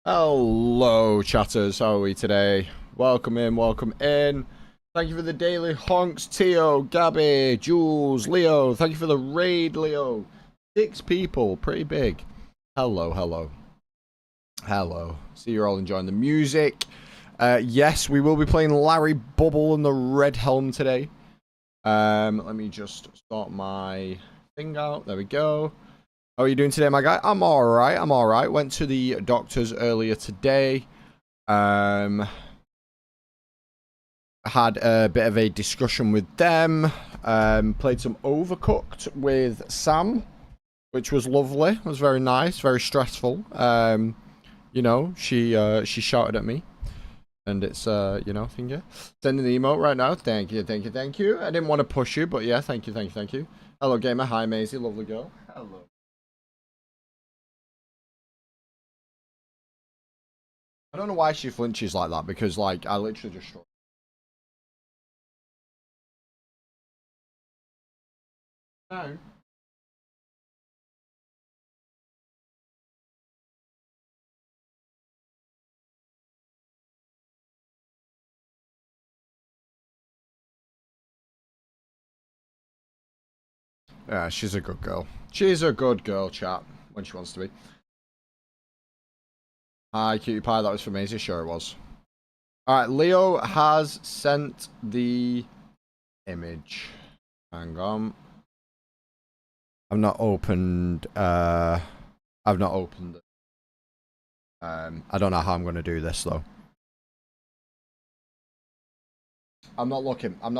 Hello, chatters. How are we today? Welcome in, welcome in. Thank you for the daily honks, Tio, Gabby, Jules, Leo. Thank you for the raid, Leo. 6 people, pretty big. Hello, hello. Hello. See you're all enjoying the music. Yes, we will be playing Larry Bubble and the Red Helm today. Let me just sort my thing out. There we go. How are you doing today, my guy? I'm alright, I'm alright. Went to the doctors earlier today. Had a bit of a discussion with them. Played some Overcooked with Sam, which was lovely. It was very nice, very stressful. You know, she shouted at me. And it's, you know, finger. Sending the emote right now. Thank you, thank you, thank you. I didn't want to push you, but yeah, thank you, thank you, thank you. Hello, gamer. Hi, Maisie. Lovely girl. Hello. I don't know why she flinches like that, because, like, I literally just... No. Yeah, she's a good girl. She's a good girl, chat, when she wants to be. Hi, Cutie Pie. That was for Maisie. Sure it was. Alright, Leo has sent the image. Hang on. I've not opened it. I don't know how I'm going to do this, though. I'm not looking. I'm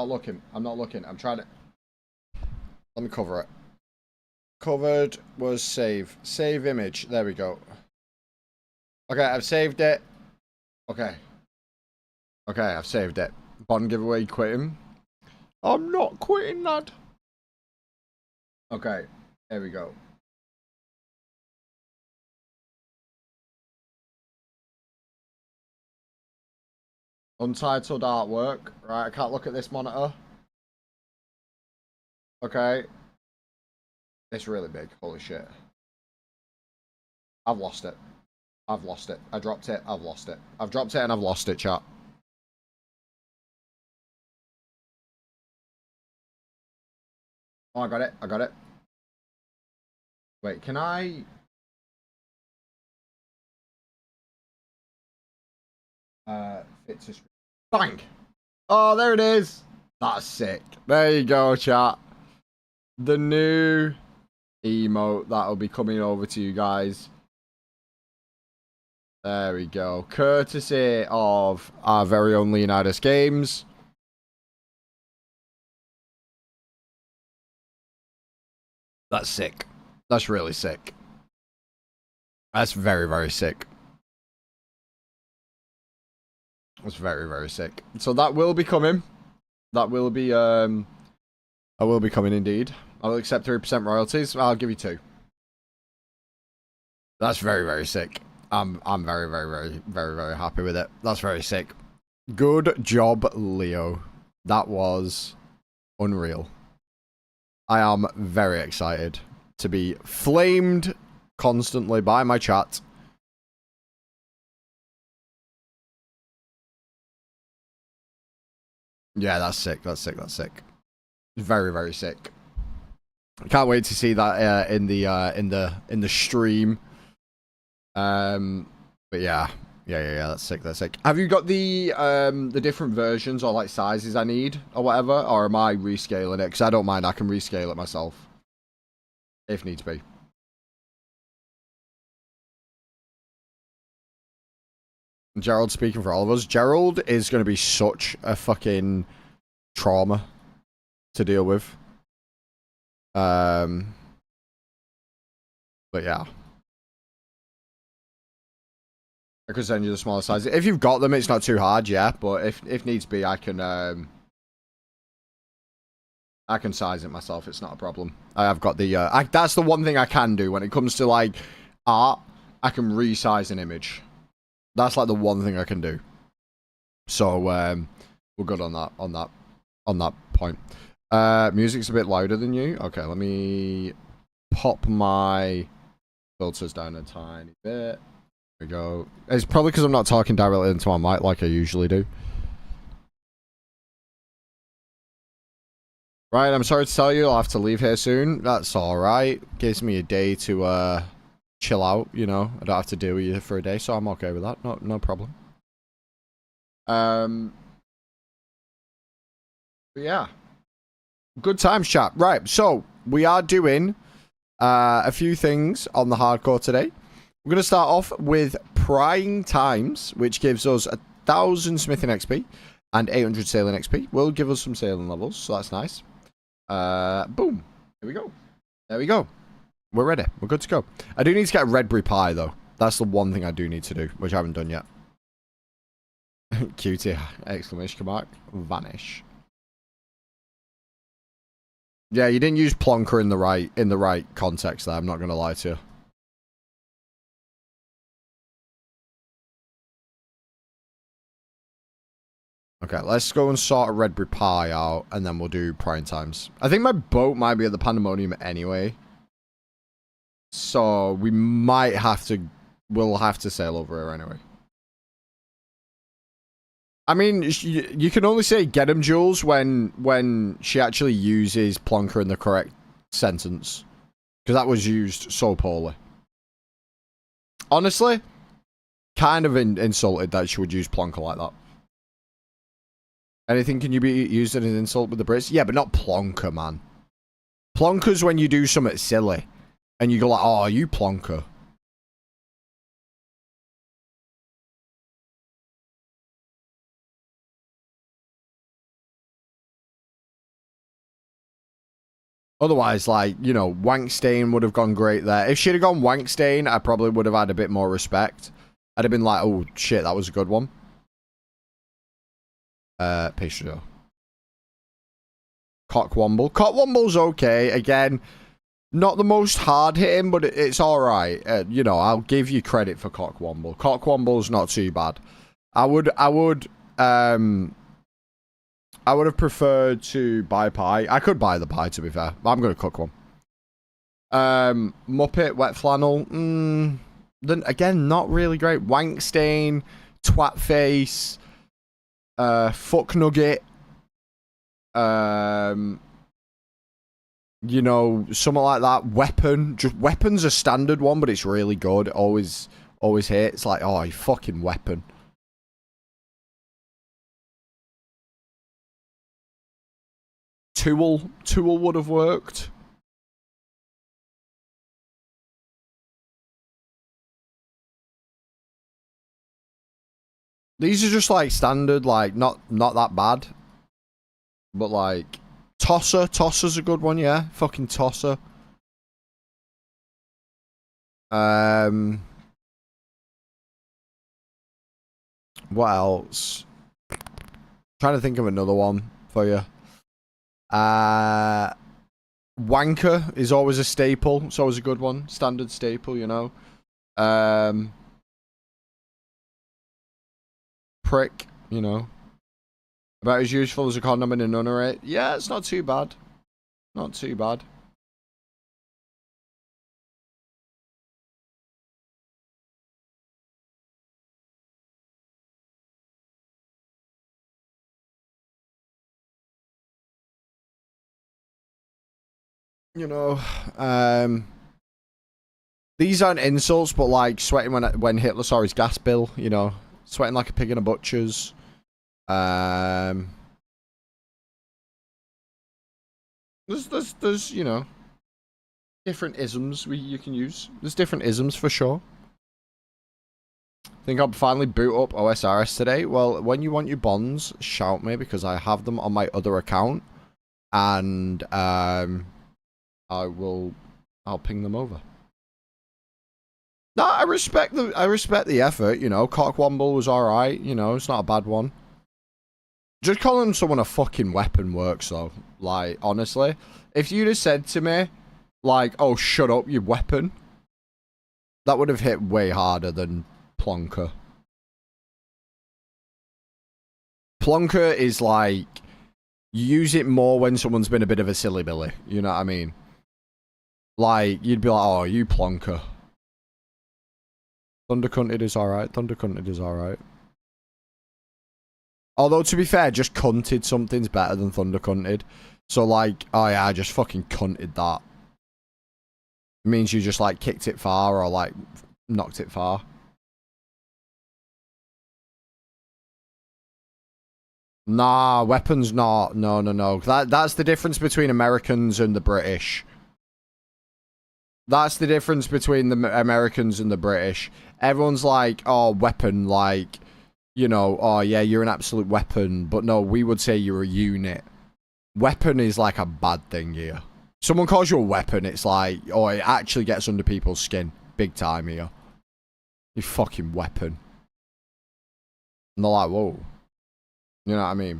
trying to... Let me cover it. Covered was save. Save image. There we go. Okay, I've saved it. Okay. Okay, I've saved it. Bond giveaway quitting. I'm not quitting, lad. Okay, there we go. Untitled artwork. Right, I can't look at this monitor. Okay. It's really big. Holy shit. I've lost it. I've lost it. I dropped it. I've lost it. I've dropped it and I've lost it, chat. Oh, I got it. I got it. Wait, can I... fit to... Bang! Oh, there it is. That's sick. There you go, chat. The new emote that'll be coming over to you guys. There we go. Courtesy of our very own Leonidas Games. That's sick. That's really sick. That's very, very sick. That's very, very sick. So that will be coming. That will be, that will be coming indeed. I will accept 3% royalties. I'll give you 2. That's very, very sick. I'm very, very, very, very, very happy with it. That's very sick. Good job, Leo. That was unreal. I am very excited to be flamed constantly by my chat. Yeah, that's sick. That's sick. That's sick. Very, very sick. I can't wait to see that in the stream. But yeah. Yeah, that's sick, that's sick. Have you got the different versions or like sizes I need or whatever? Or am I rescaling it? Because I don't mind, I can rescale it myself. If needs be. Gerald speaking for all of us. Gerald is going to be such a fucking trauma to deal with. But yeah. I could send you the smaller sizes. If you've got them, it's not too hard, yeah. But if needs be, I can size it myself. It's not a problem. I have got the that's the one thing I can do when it comes to like art. I can resize an image. That's like the one thing I can do. So we're good on that point. Music's a bit louder than you. Okay, let me pop my filters down a tiny bit. There we go. It's probably because I'm not talking directly into my mic like I usually do. Right, I'm sorry to tell you, I'll have to leave here soon. That's alright. Gives me a day to, chill out, you know. I don't have to deal with you for a day, so I'm okay with that. No problem. But yeah. Good times, chat. Right, so we are doing a few things on the hardcore today. We're going to start off with prying times, which gives us 1,000 smithing XP and 800 sailing XP. Will give us some sailing levels, so that's nice. Boom. There we go. There we go. We're ready. We're good to go. I do need to get a Redberry pie, though. That's the one thing I do need to do, which I haven't done yet. Cutie! Exclamation mark. Vanish. Yeah, you didn't use plonker in the right context there, I'm not gonna lie to you. Okay, let's go and sort a Redberry pie out, and then we'll do prying times. I think my boat might be at the Pandemonium anyway. So, we might have to... We'll have to sail over here anyway. I mean, you can only say get him, Jules, when she actually uses plonker in the correct sentence. Because that was used so poorly. Honestly, kind of insulted that she would use plonker like that. Anything can you be used as an insult with the Brits? Yeah, but not plonker, man. Plonker's when you do something silly. And you go like, oh, you plonker. Otherwise, like, you know, Wankstain would have gone great there. If she'd have gone Wankstain, I probably would have had a bit more respect. I'd have been like, oh, shit, that was a good one. Pastry. Cockwomble. Cockwomble's okay. Again, not the most hard-hitting, but it's alright. You know, I'll give you credit for Cockwomble. Cockwomble's not too bad. I would have preferred to buy pie. I could buy the pie, to be fair. I'm going to cook one. Muppet, wet flannel. Then again, not really great. Wankstain, twat face, fuck nugget. You know, something like that. Weapon. Just weapon's a standard one, but it's really good. Always hits. Like, oh, you fucking weapon. Tool would have worked. These are just like standard, like not that bad. But like Tosser's a good one, yeah. Fucking Tosser. What else? Trying to think of another one for you. Wanker is always a staple. It's always a good one. Standard staple, you know. Prick, you know. About as useful as a condom in a nunnery. Yeah, it's not too bad. Not too bad. You know, these aren't insults, but like sweating when Hitler saw his gas bill, you know, sweating like a pig in a butcher's. There's you know, different isms you can use. There's different isms for sure. Think I'll finally boot up OSRS today. Well, when you want your bonds, shout me because I have them on my other account, and I'll ping them over. No, I respect the effort, you know. Cockwomble was alright, you know, it's not a bad one. Just calling someone a fucking weapon works though. Like, honestly. If you'd have said to me, like, oh, shut up, you weapon, that would have hit way harder than plonker. Plonker is like, you use it more when someone's been a bit of a silly billy, you know what I mean? Like, you'd be like, oh, you plonker. Thundercunted is alright. Thundercunted is alright. Although, to be fair, just cunted something's better than Thundercunted. So, like, oh yeah, I just fucking cunted that. It means you just, like, kicked it far or, like, knocked it far. Nah, weapons not. No, no, no. That's the difference between Americans and the British. That's the difference between the Americans and the British. Everyone's like, oh, weapon, like, you know, oh, yeah, you're an absolute weapon. But no, we would say you're a unit. Weapon is like a bad thing here. Someone calls you a weapon, it's like, oh, it actually gets under people's skin. Big time here. You fucking weapon. And they're like, whoa. You know what I mean?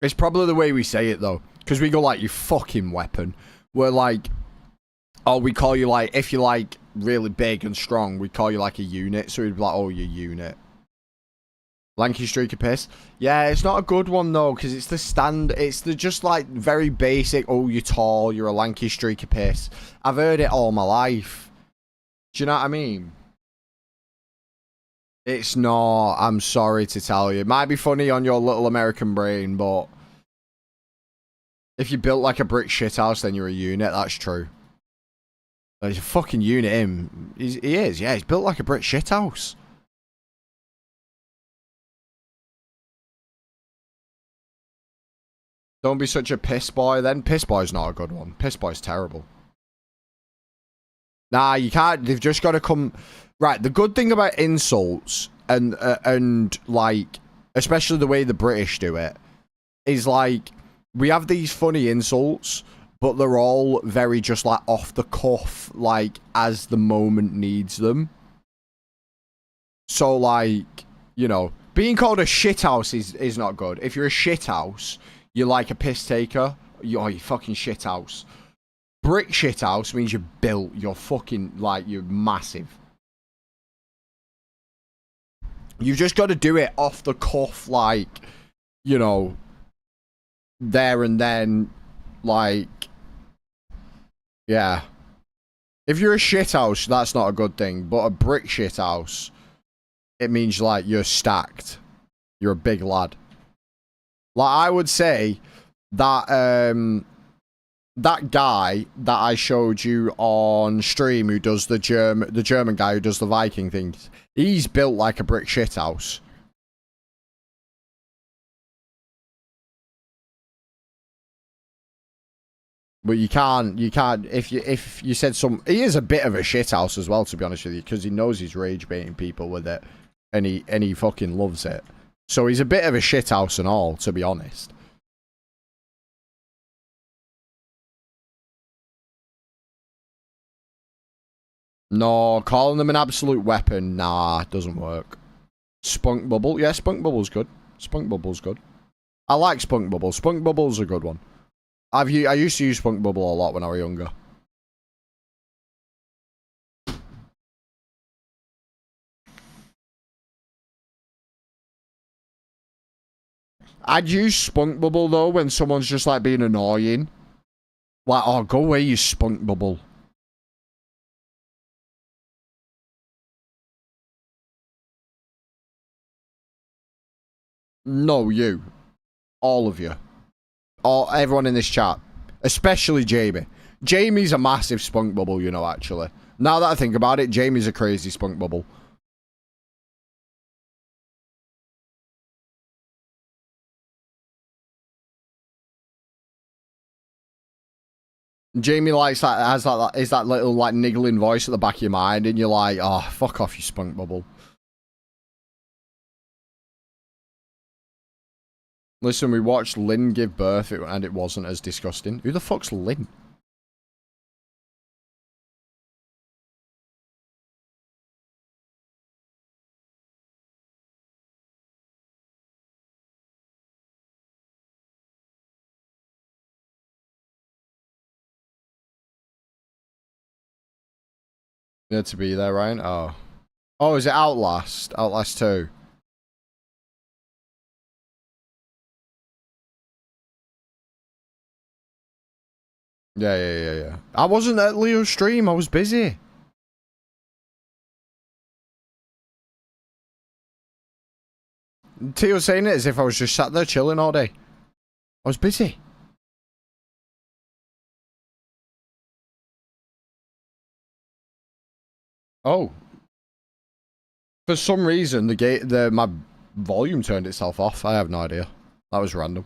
It's probably the way we say it, though. Because we go like, you fucking weapon. We're like, oh, we call you like, if you're like really big and strong, we call you like a unit. So we'd be like, oh, you unit. Lanky streaky piss. Yeah, it's not a good one, though, because it's the it's the just like very basic, oh, you're tall, you're a lanky streaky piss. I've heard it all my life. Do you know what I mean? It's not. I'm sorry to tell you. It might be funny on your little American brain, but if you built like a brick shithouse, then you're a unit. That's true. He's a fucking unit, him. He is, yeah. He's built like a brick shithouse. Don't be such a piss boy, then. Piss boy's not a good one. Piss boy's terrible. Nah, you can't. They've just got to come... Right, the good thing about insults, and like, especially the way the British do it, is like, we have these funny insults, but they're all very just like off the cuff, like, as the moment needs them. So, like, you know, being called a shithouse is not good. If you're a shithouse, you're like a piss taker. Oh, you fucking shithouse. Brick shithouse means you're built. You're fucking, like, you're massive. You've just got to do it off the cuff, like, you know, there and then, like, yeah. If you're a shithouse, that's not a good thing. But a brick shithouse, it means, like, you're stacked. You're a big lad. Like, I would say that, that guy that I showed you on stream who does the German guy who does the Viking things, he's built like a brick shithouse. But you can't, if you said he is a bit of a shithouse as well, to be honest with you, because he knows he's rage baiting people with it, and he fucking loves it. So he's a bit of a shithouse and all, to be honest. No, calling them an absolute weapon, nah, doesn't work. Spunk Bubble, yeah, Spunk Bubble's good. Spunk Bubble's good. I like Spunk Bubble. Spunk Bubble's a good one. I used to use Spunk Bubble a lot when I was younger. I'd use Spunk Bubble, though, when someone's just, like, being annoying. Like, oh, go away, you Spunk Bubble. No, you. All of you. Everyone in this chat. Especially Jamie. Jamie's a massive Spunk Bubble, you know, actually. Now that I think about it, Jamie's a crazy Spunk Bubble. Jamie likes that, is that little, like, niggling voice at the back of your mind, and you're like, oh, fuck off, you Spunk Bubble. Listen, we watched Lynn give birth, and it wasn't as disgusting. Who the fuck's Lynn? You had to be there, Ryan? Oh. Oh, is it Outlast? Outlast 2. Yeah. I wasn't at Leo's stream. I was busy. Tio saying it as if I was just sat there chilling all day. I was busy. Oh. For some reason, my volume turned itself off. I have no idea. That was random.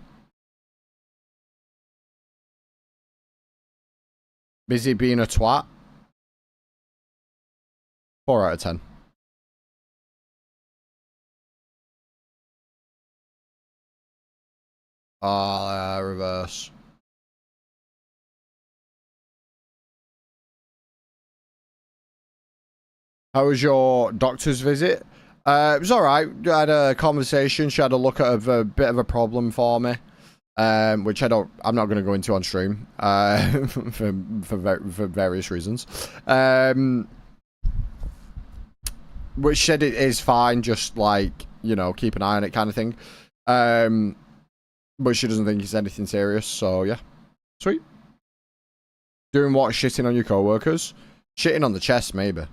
Busy being a twat. 4 out of 10. Reverse. How was your doctor's visit? It was alright. I had a conversation. She had a look at a bit of a problem for me. Which I'm not going to go into on stream. For various reasons. Which said it is fine, just like, you know, keep an eye on it kind of thing. But she doesn't think it's anything serious, so yeah. Sweet. Doing what? Shitting on your co-workers? Shitting on the chest, maybe.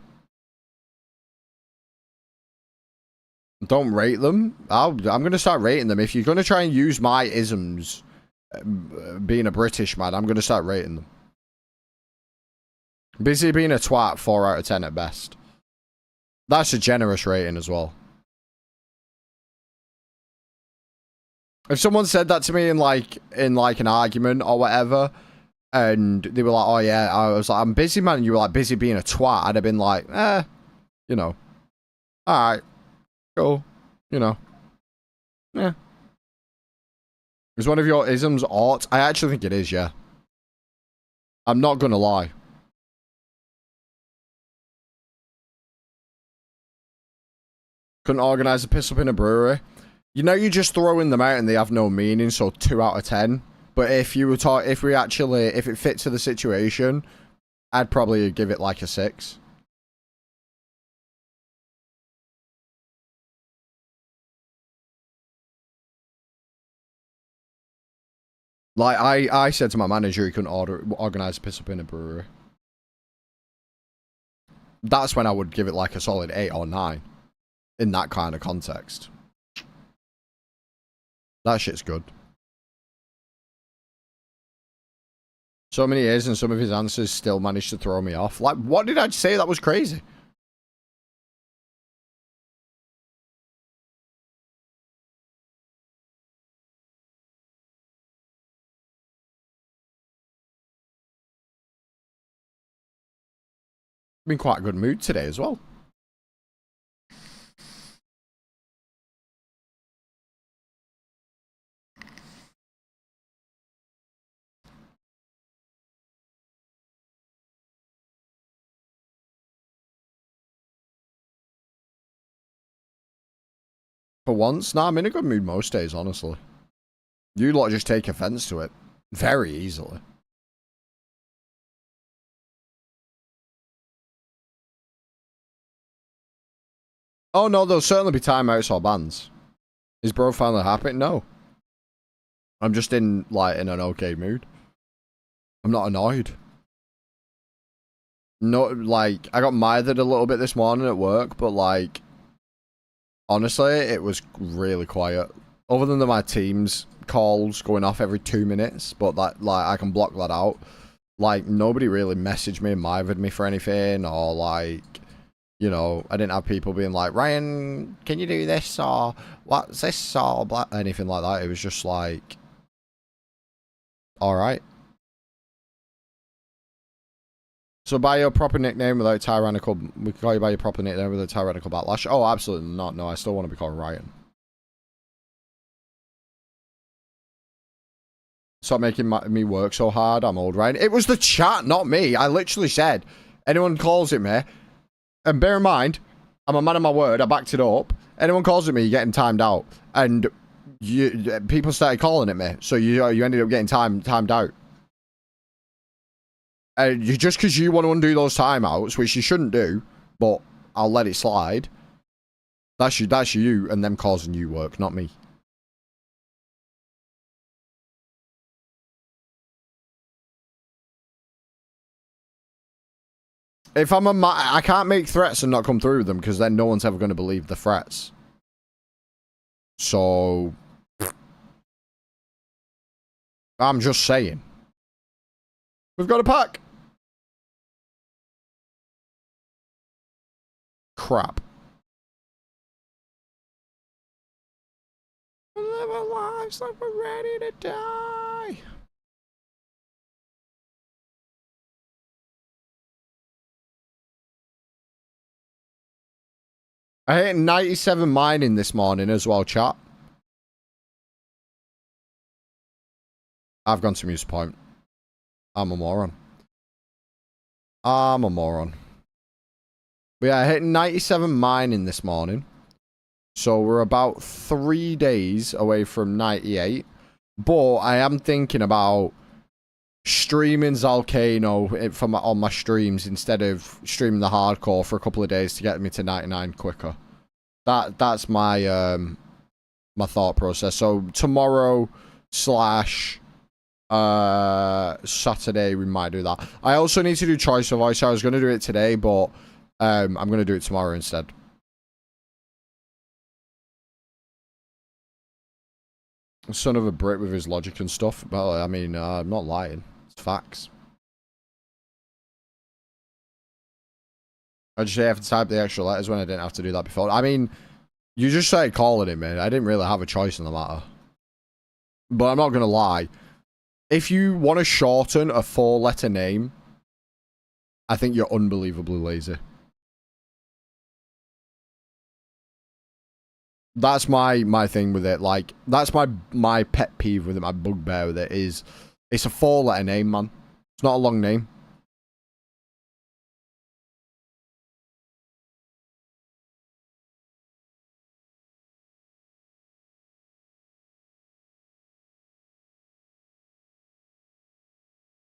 Don't rate them. I'm going to start rating them. If you're going to try and use my isms, being a British man, I'm going to start rating them. Busy being a twat, 4 out of 10 at best. That's a generous rating as well. If someone said that to me in like an argument or whatever, and they were like, "Oh yeah," I was like, "I'm busy, man," and you were like, "Busy being a twat," I'd have been like, you know, all right, cool, you know, yeah. Is one of your isms art? I actually think it is, yeah. I'm not gonna lie. Couldn't organise a piss up in a brewery. You know, you just throwing them out and they have no meaning, so 2 out of 10. But if you were if it fits to the situation, I'd probably give it like a 6. Like, I said to my manager he couldn't organise a piss up in a brewery. That's when I would give it like a solid 8 or 9. In that kind of context. That shit's good. So many years and some of his answers still managed to throw me off. Like, what did I say? That was crazy. Been quite a good mood today as well. For once, nah, I'm in a good mood most days, honestly. You lot just take offense to it very easily. Oh no, there'll certainly be timeouts or bans. Is bro finally happy? No. I'm just in an okay mood. I'm not annoyed. No, like, I got mithered a little bit this morning at work, but like, honestly, it was really quiet. Other than my team's calls going off every 2 minutes, but that, like, I can block that out. Like, nobody really messaged me and mithered me for anything, or like, you know, I didn't have people being like, Ryan, can you do this, or what's this, or blah, anything like that. It was just like, alright. So by your proper nickname without tyrannical, we can call you by your proper nickname without tyrannical backlash? Oh, absolutely not. No, I still want to be called Ryan. Stop making me work so hard. I'm old, Ryan. It was the chat, not me. I literally said, anyone calls it me, and bear in mind, I'm a man of my word. I backed it up. Anyone calls it me, you're getting timed out. And people started calling it me, so you ended up getting timed out. Just because you want to undo those timeouts, which you shouldn't do, but I'll let it slide. That's you and them causing you work, not me. If I'm I can't make threats and not come through with them because then no one's ever going to believe the threats. So I'm just saying. We've got a pack. Crap. We live our lives like we're ready to die. I hit 97 mining this morning as well, chat. I've gone to Muse Point. I'm a moron. I'm a moron. But yeah, I hit 97 mining this morning. So we're about 3 days away from 98. But I am thinking about streaming Zalcano on my streams instead of streaming the hardcore for a couple of days to get me to 99 quicker. That's my my thought process. So tomorrow / Saturday we might do that. I also need to do choice of voice. I was going to do it today, but I'm going to do it tomorrow instead. Son of a Brit with his logic and stuff. Well, I mean, I'm not lying. It's facts. I just have to type the extra letters when I didn't have to do that before. I mean, you just started calling him, man. I didn't really have a choice in the matter. But I'm not going to lie. If you want to shorten a 4-letter name, I think you're unbelievably lazy. That's my thing with it. Like, that's my pet peeve with it, my bugbear with it, is it's a 4-letter name, man. It's not a long name.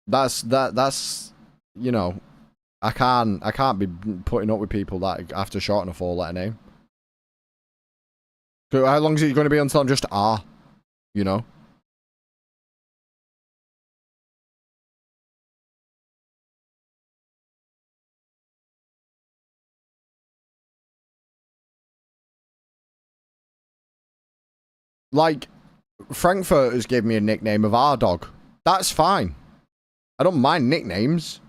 That's you know, I can't be putting up with people that have to shorten a 4-letter name. So how long is it going to be until I'm just R? You know? Like, Frankfurters gave me a nickname of R-Dog. That's fine. I don't mind nicknames.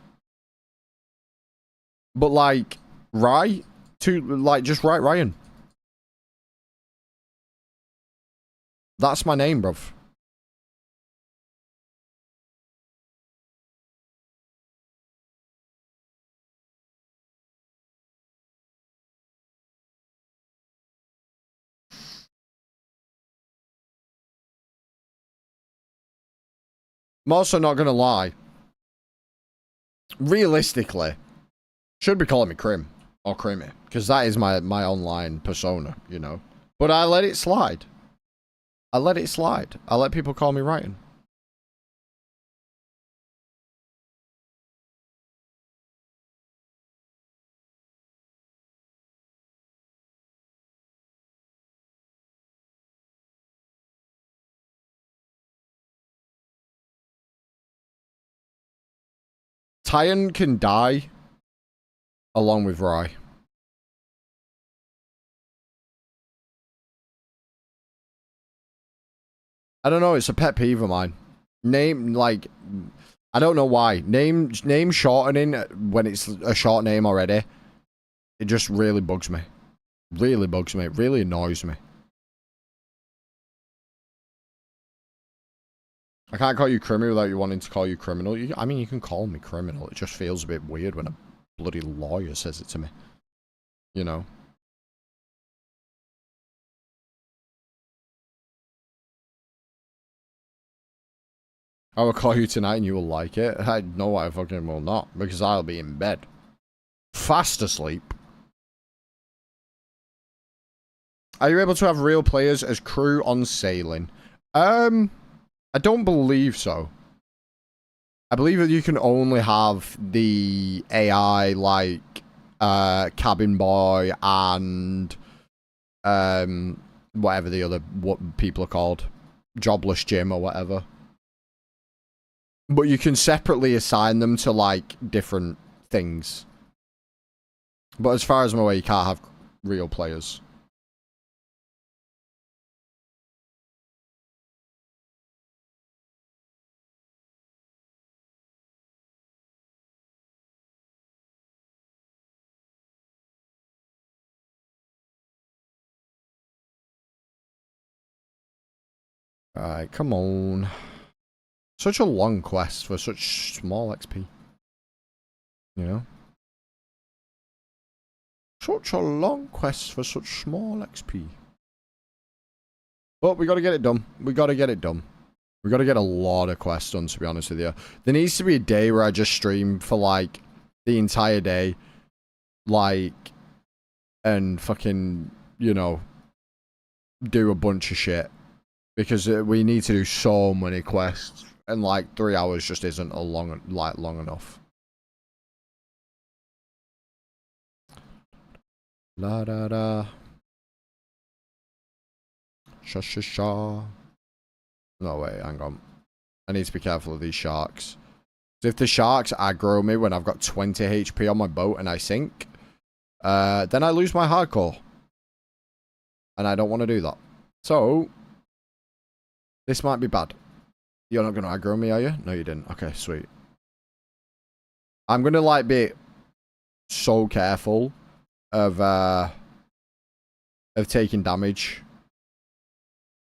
But, like, just write Ryan. That's my name, bruv. I'm also not gonna lie. Realistically, should be calling me Crim or Crimmy, because that is my online persona, you know. But I let it slide. I let it slide. I let people call me Ryan. Tyan can die along with Rye. I don't know, it's a pet peeve of mine. Name, like, I don't know why. Name shortening when it's a short name already, it just really bugs me. Really bugs me. It really annoys me. I can't call you Crimmy without you wanting to call you criminal. I mean, you can call me criminal. It just feels a bit weird when a bloody lawyer says it to me. You know? I will call you tonight and you will like it. I know I fucking will not, because I'll be in bed. Fast asleep. Are you able to have real players as crew on sailing? I don't believe so. I believe that you can only have the AI, like, cabin boy and, whatever the other, what people are called. Jobless Jim or whatever. But you can separately assign them to, like, different things. But as far as I'm aware, you can't have real players. Alright, come on. Such a long quest for such small XP. You know? Such a long quest for such small XP. But we gotta get it done. We gotta get it done. We gotta get a lot of quests done, to be honest with you. There needs to be a day where I just stream for, like, the entire day. Like, and fucking, you know, do a bunch of shit. Because we need to do so many quests. And, like, 3 hours just isn't a long enough. La da da. Sha sha sha. No, wait, hang on. I need to be careful of these sharks. So if the sharks aggro me when I've got 20 HP on my boat and I sink, then I lose my hardcore. And I don't want to do that. So, this might be bad. You're not going to aggro me, are you? No, you didn't. Okay, sweet. I'm going to, like, be so careful of taking damage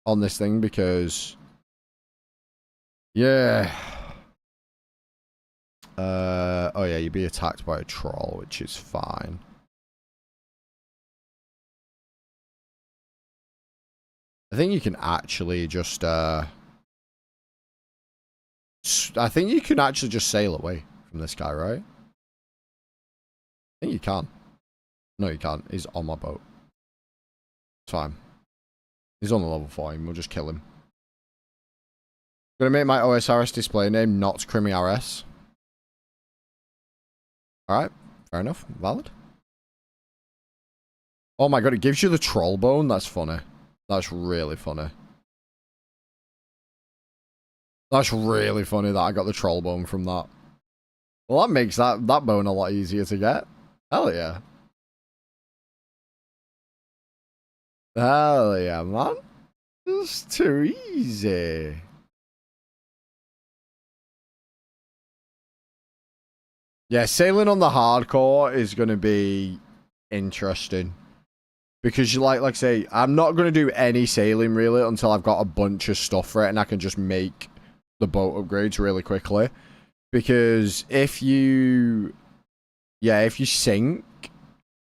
on this thing because, yeah. Oh yeah, you'd be attacked by a troll, which is fine. I think you can actually just, I think you can actually just sail away from this guy, right? I think you can. No, you can't. He's on my boat. It's fine. He's on the level 4. We'll just kill him. I'm gonna make my OSRS display name not CrimyRS. Alright, fair enough. Valid. Oh my god, it gives you the troll bone. That's funny. That's really funny. That's really funny that I got the troll bone from that. Well, that makes that bone a lot easier to get. Hell yeah. Hell yeah, man. It's too easy. Yeah, sailing on the hardcore is going to be interesting. Because you like I say, I'm not going to do any sailing really until I've got a bunch of stuff for it and I can just make the boat upgrades really quickly. Because if you sink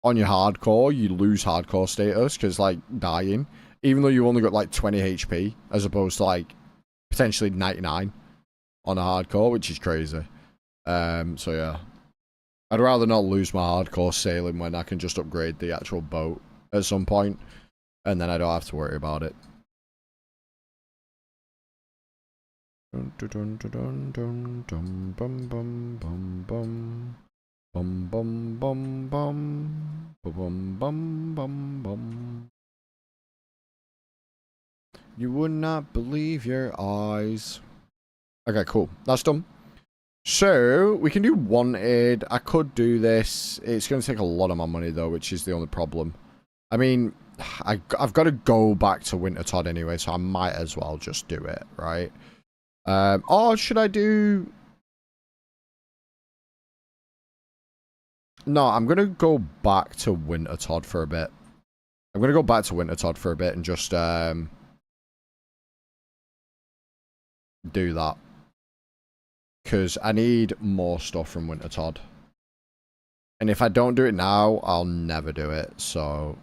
on your hardcore, you lose hardcore status because, like, dying. Even though you only got, like, 20 HP as opposed to, like, potentially 99 on a hardcore, which is crazy. So yeah. I'd rather not lose my hardcore sailing when I can just upgrade the actual boat at some point, and then I don't have to worry about it. Dun dun dun dun dun dun bum bum bum bum bum bum bum bum bum bum bum bum. You would not believe your eyes. Okay, cool. That's done. So, we can do wanted. I could do this. It's going to take a lot of my money, though, which is the only problem. I mean, I've got to go back to Wintertodt anyway, so I might as well just do it, right? Or should I do... No, I'm going to go back to Wintertodt for a bit. I'm going to go back to Wintertodt for a bit and just do that. Because I need more stuff from Wintertodt. And if I don't do it now, I'll never do it. So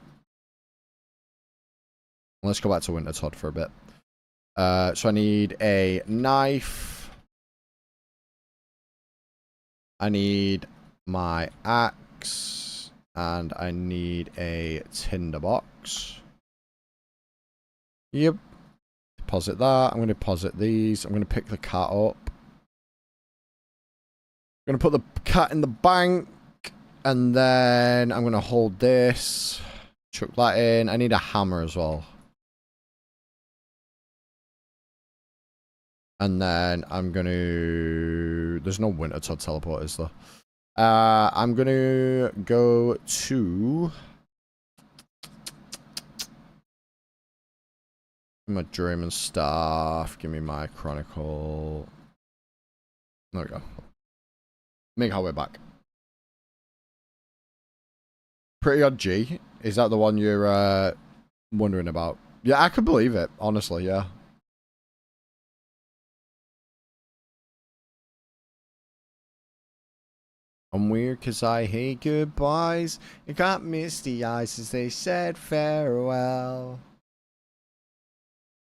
let's go back to Wintertodt for a bit. So I need a knife. I need my axe. And I need a tinderbox. Yep. Deposit that. I'm going to deposit these. I'm going to pick the cat up. I'm going to put the cat in the bank. And then I'm going to hold this. Chuck that in. I need a hammer as well. And then I'm going to... There's no Wintertodt teleport, is there? I'm gonna go to my dream and stuff. Give me my chronicle. There we go. Make our way back. Pretty Odd G. Is that the one you're wondering about? Yeah, I could believe it. Honestly, yeah. I'm weird cause I hate goodbyes. It got misty eyes as they said farewell.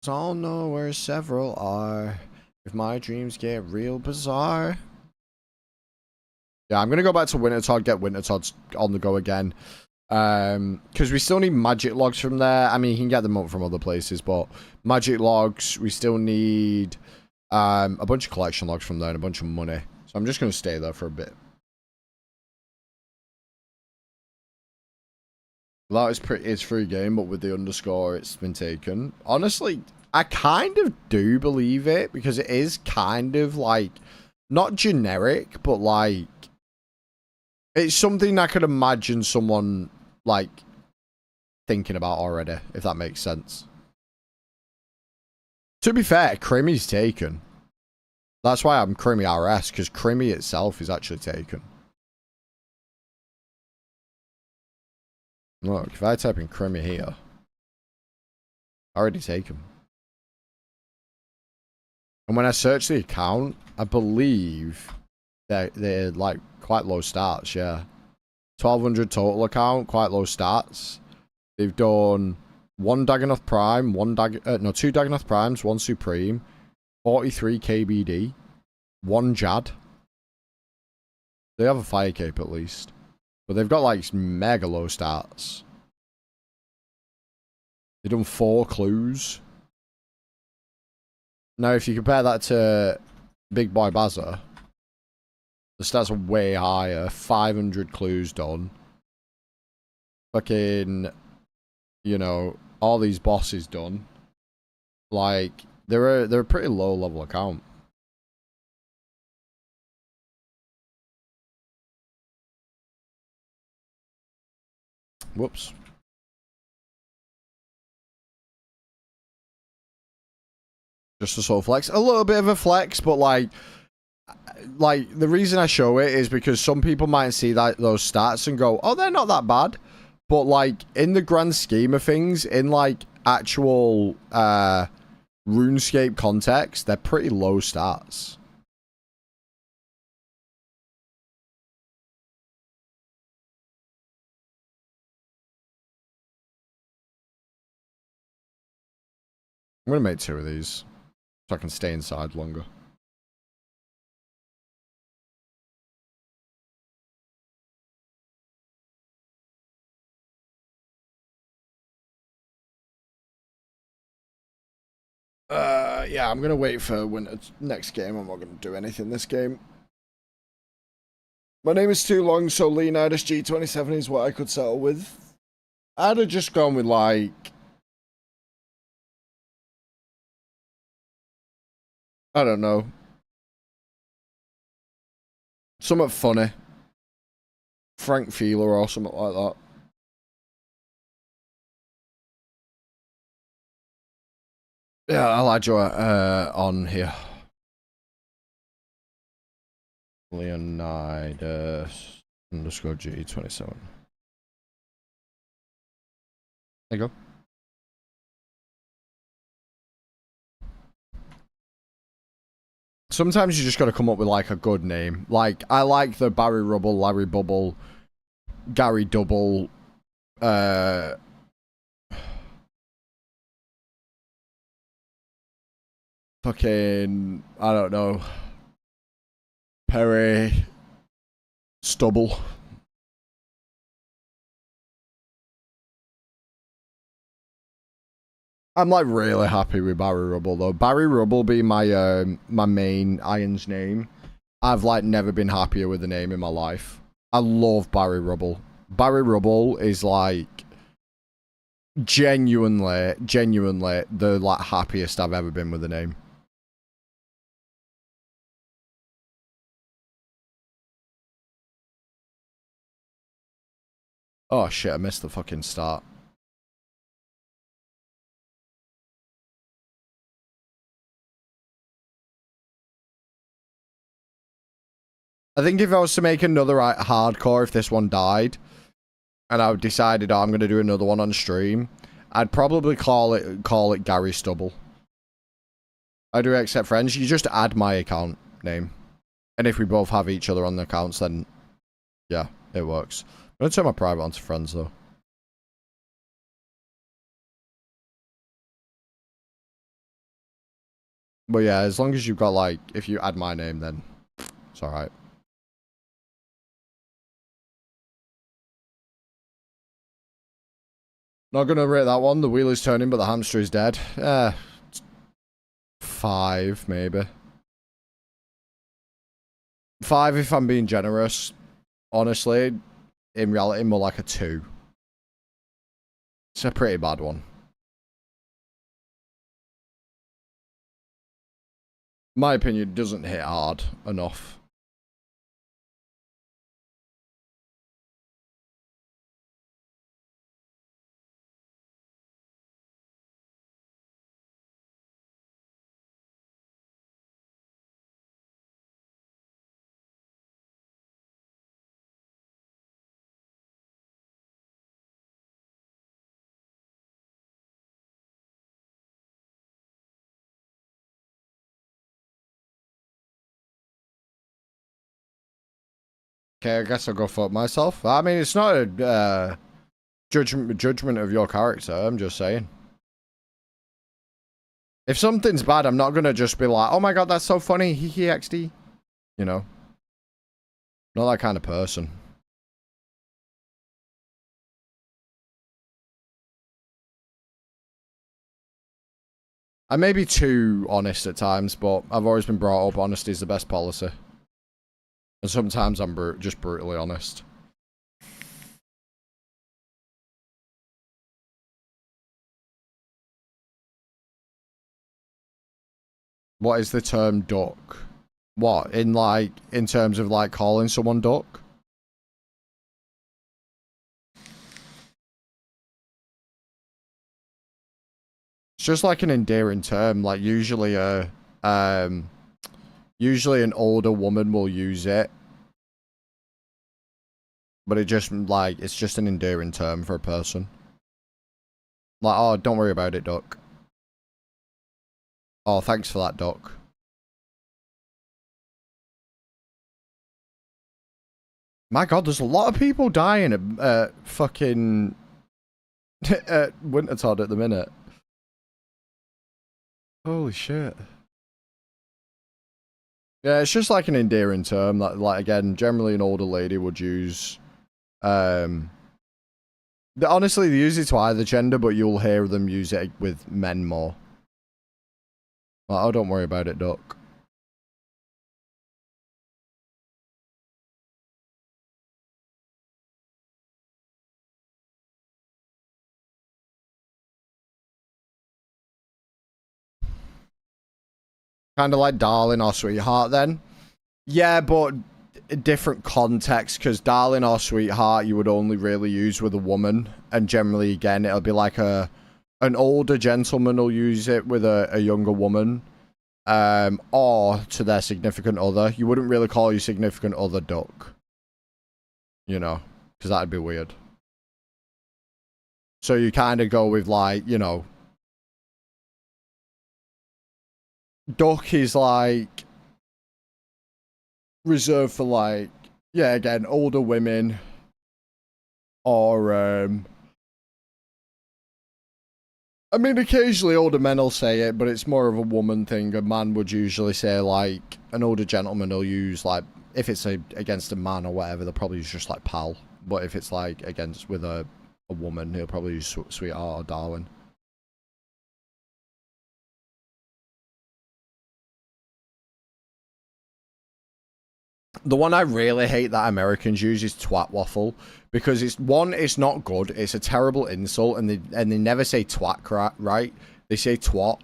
So I'll know where several are if my dreams get real bizarre. Yeah, I'm gonna go back to Wintertodt, get Wintertodt on the go again. Because we still need magic logs from there. I mean, you can get them up from other places, but magic logs, we still need a bunch of collection logs from there and a bunch of money. So I'm just gonna stay there for a bit. That is pretty, it's free game, but with the underscore, it's been taken. Honestly, I kind of do believe it, because it is kind of like, not generic, but like, it's something I could imagine someone, like, thinking about already, if that makes sense. To be fair, Crimmy's taken. That's why I'm Crimmy RS, because Crimmy itself is actually taken. Look, if I type in Crimmy here, I already take him. And when I search the account, I believe they're like quite low stats, yeah. 1200 total account, quite low stats. They've done one Dagonoth Prime, two Dagonoth Primes, one Supreme, 43 KBD, one Jad. They have a fire cape at least. But they've got like mega low stats. They've done 4 clues. Now, if you compare that to Big Boy Bazza, the stats are way higher. 500 clues done. Fucking, you know, all these bosses done. Like, they're a pretty low level account. Whoops. Just a sort of flex. A little bit of a flex, but like the reason I show it is because some people might see that those stats and go, oh, they're not that bad. But like in the grand scheme of things, in like actual RuneScape context, they're pretty low stats. I'm gonna make 2 of these so I can stay inside longer. Yeah, I'm gonna wait for next game. I'm not gonna do anything this game. My name is too long, so Leonidas G27 is what I could settle with. I'd have just gone with like, I don't know, something funny. Frank Feeler or something like that. Yeah, I'll add you on here. Leonidas underscore G27. There you go. Sometimes you just gotta come up with like a good name. Like, I like the Barry Rubble, Larry Bubble, Gary Double, fucking, I don't know, Perry Stubble. I'm like really happy with Barry Rubble though. Barry Rubble being my my main Irons name. I've like never been happier with the name in my life. I love Barry Rubble. Barry Rubble is like genuinely the like happiest I've ever been with the name. Oh shit, I missed the fucking start. I think if I was to make another hardcore, if this one died, and I decided, oh, I'm going to do another one on stream, I'd probably call it Gary Stubble. I do accept friends. You just add my account name. And if we both have each other on the accounts, then yeah, it works. I'm going to turn my private on to friends, though. But yeah, as long as you've got, like, if you add my name, then it's alright. Not gonna rate that one. The wheel is turning, but the hamster is dead. 5, maybe. 5 if I'm being generous. Honestly, in reality, more like a 2. It's a pretty bad one. My opinion, doesn't hit hard enough. Okay, I guess I'll go fuck myself. I mean, it's not a judgment of your character. I'm just saying. If something's bad, I'm not gonna just be like, "Oh my god, that's so funny." Hee XD. You know, not that kind of person. I may be too honest at times, but I've always been brought up honesty is the best policy. And sometimes I'm just brutally honest. What is the term duck? What? In terms of like calling someone duck? It's just like an endearing term. Like usually usually an older woman will use it. But it's just an endearing term for a person. Like, oh, don't worry about it, duck. Oh, thanks for that, duck. My god, there's a lot of people dying at fucking Wintertodd at the minute. Holy shit. Yeah, it's just like an endearing term that, like, again, generally an older lady would use. Honestly, they use it to either gender, but you'll hear them use it with men more. Like, oh, don't worry about it, duck. Kind of like darling or sweetheart then. Yeah, but different context, because darling or sweetheart you would only really use with a woman, and generally again it'll be like an older gentleman will use it with a younger woman, or to their significant other. You wouldn't really call your significant other duck, you know, because that'd be weird. So you kind of go with, like, you know, duck is like reserved for, like, yeah, again, older women, or I mean, occasionally older men will say it, but it's more of a woman thing. A man would usually say, like, an older gentleman will use, like, if it's against a man or whatever, they'll probably use just, like, pal. But if it's, like, against with a woman, he'll probably use sweetheart or darling. The one I really hate that Americans use is twat waffle, because it's not good. It's a terrible insult, and they never say twat right. They say twat.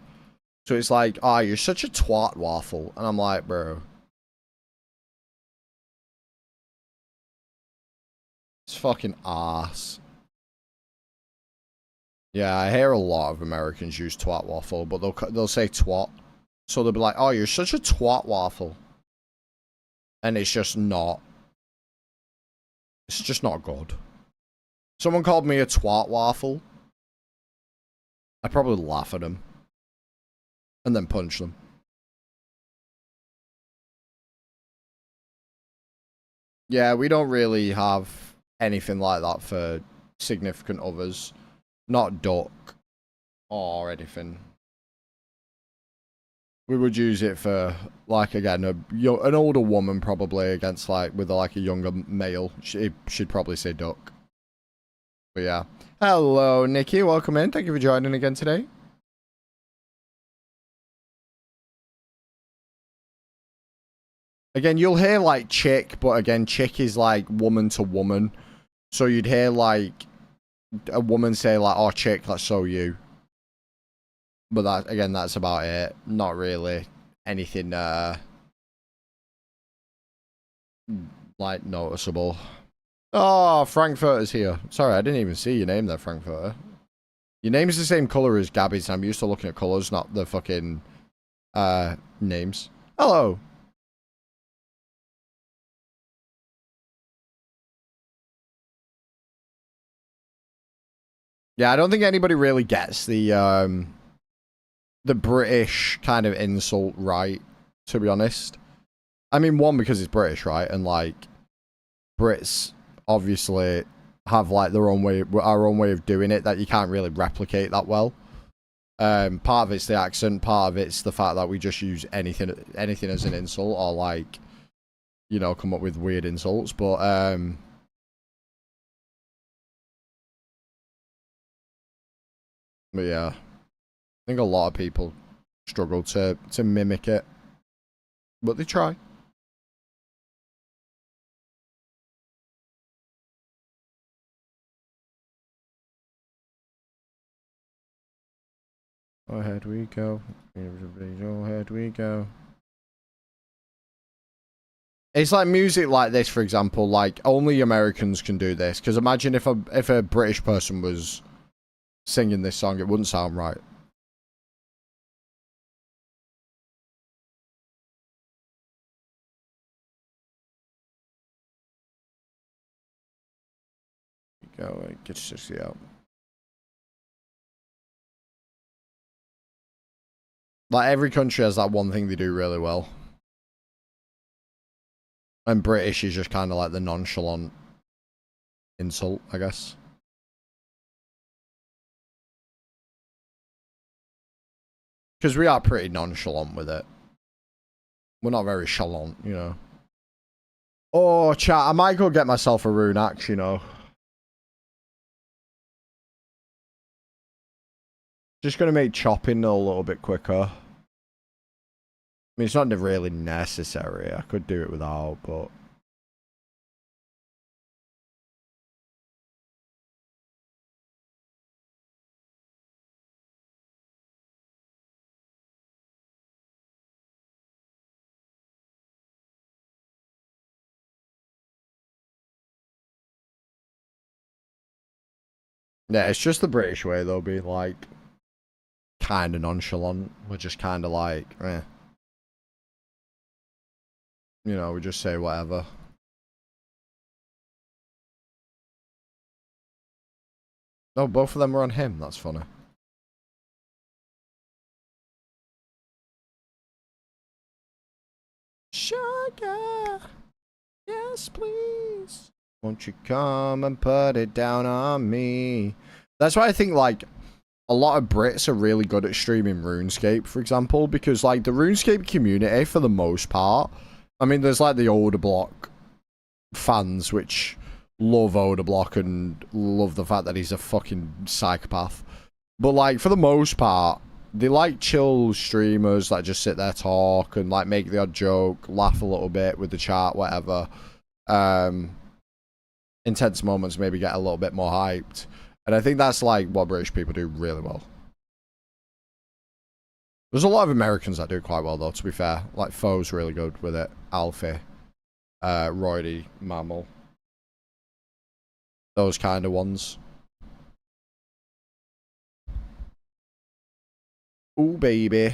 So it's like, oh, you're such a twat waffle, and I'm like, bro. It's fucking arse. Yeah, I hear a lot of Americans use twat waffle, but they'll say twat. So they'll be like, oh, you're such a twat waffle. And it's just not. It's just not good. Someone called me a twat waffle. I'd probably laugh at them. And then punch them. Yeah, we don't really have anything like that for significant others. Not duck or anything. We would use it for, like, again, an older woman probably against, like, with, like, a younger male. She'd probably say duck. But, yeah. Hello, Nikki. Welcome in. Thank you for joining again today. Again, you'll hear, like, chick, but, again, chick is, like, woman to woman. So you'd hear, like, a woman say, like, oh, chick, that's so you. But that, again, that's about it. Not really anything, like, noticeable. Oh, Frankfurter's here. Sorry, I didn't even see your name there, Frankfurter. Your name's the same colour as Gabby's. I'm used to looking at colours, not the fucking, names. Hello. Yeah, I don't think anybody really gets the British kind of insult right, to be honest. I mean, one, because it's British, right? And, like, Brits obviously have, like, their own way, our own way of doing it that you can't really replicate that well. Part of it's the accent, part of it's the fact that we just use anything as an insult, or, like, you know, come up with weird insults. But yeah, I think a lot of people struggle to mimic it, but they try. Ahead we go. Ahead we go. It's like music like this, for example. Like, only Americans can do this. Because imagine if a British person was singing this song, it wouldn't sound right. Go, get 60 out. Like, every country has that one thing they do really well. And British is just kind of like the nonchalant insult, I guess. Because we are pretty nonchalant with it. We're not very chalant, you know. Oh, chat, I might go get myself a rune axe, you know. Just gonna make chopping a little bit quicker. I mean, it's not really necessary. I could do it without, but... Yeah, it's just the British way, though, being, like, kind of nonchalant. We're just kind of like, eh. You know, we just say whatever. No, both of them were on him. That's funny. Sugar, yes, please. Won't you come and put it down on me? That's why I think, like, a lot of Brits are really good at streaming RuneScape, for example, because, like, the RuneScape community, for the most part, I mean, there's, like, the older block fans, which love Odablock and love the fact that he's a fucking psychopath. But, like, for the most part, they like chill streamers that just sit there, talk, and, like, make the odd joke, laugh a little bit with the chat, whatever. Intense moments maybe get a little bit more hyped. And I think that's, like, what British people do really well. There's a lot of Americans that do quite well, though, to be fair. Like, Foe's really good with it. Alfie. Roydy, Mammal. Those kind of ones. Ooh, baby.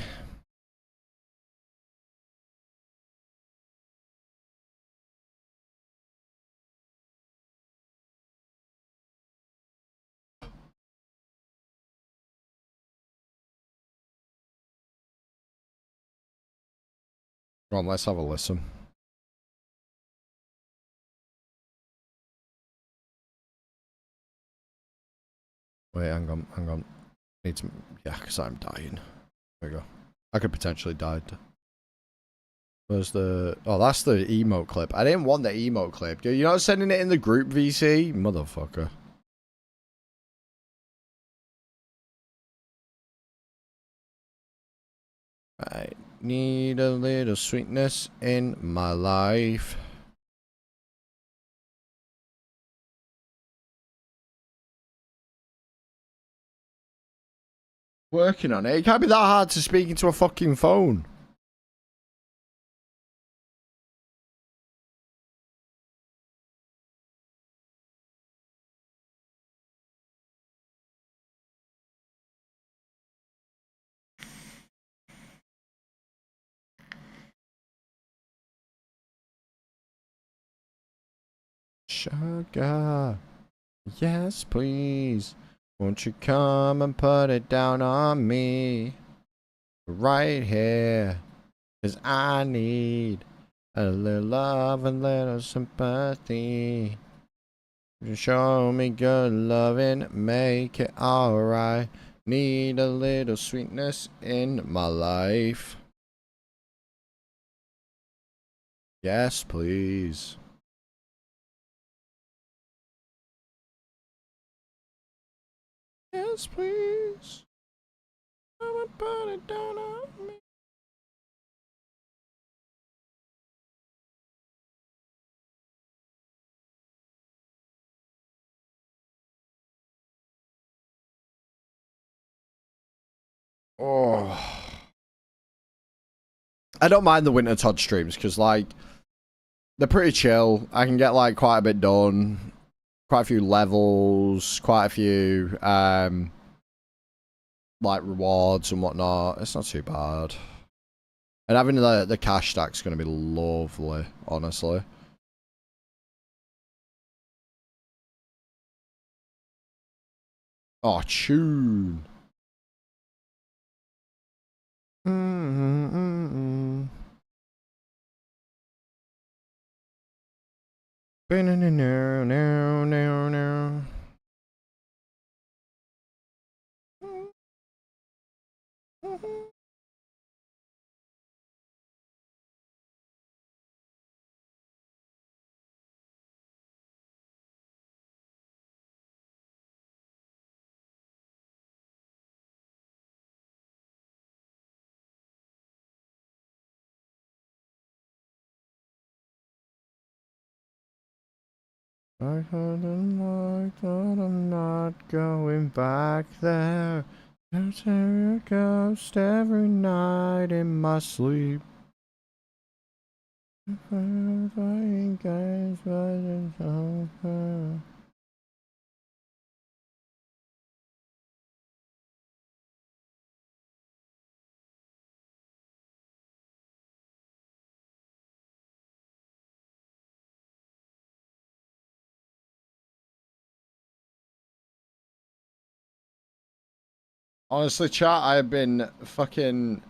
Come on, let's have a listen. Wait, hang on, hang on. Need to, yeah, because I'm dying. There we go. I could potentially die. Where's the... Oh, that's the emote clip. I didn't want the emote clip. You're not sending it in the group, VC? Motherfucker. I need a little sweetness in my life. Working on it. It can't be that hard to speak into a fucking phone. Sugar. Yes, please. Won't you come and put it down on me? Right here. 'Cause I need a little love and little sympathy. Show me good loving, make it alright. Need a little sweetness in my life. Yes, please. Yes, please. Come and put it down on me. Oh. I don't mind the Winter Todd streams because, like, they're pretty chill. I can get, like, quite a bit done. Quite a few levels. Quite a few, like, rewards and whatnot. It's not too bad. And having the cash stack's going to be lovely, honestly. Oh, tune. Mm-mm-mm-mm. No, no, no, no. I couldn't like that I'm not going back there. I tell a ghost every night in my sleep. Playing games, but it's over. Honestly, chat, I've been fucking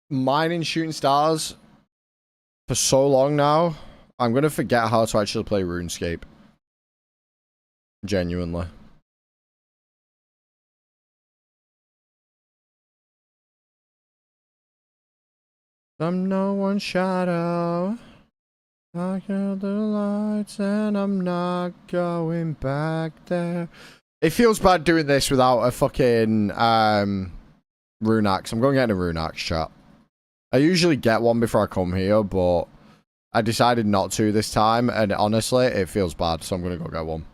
mining shooting stars for so long now. I'm gonna forget how to actually play RuneScape. Genuinely. I'm no one's shadow. I killed the lights and I'm not going back there. It feels bad doing this without a fucking rune axe. I'm going to get a rune axe, chat. I usually get one before I come here, but I decided not to this time, and honestly, it feels bad, so I'm going to go get one.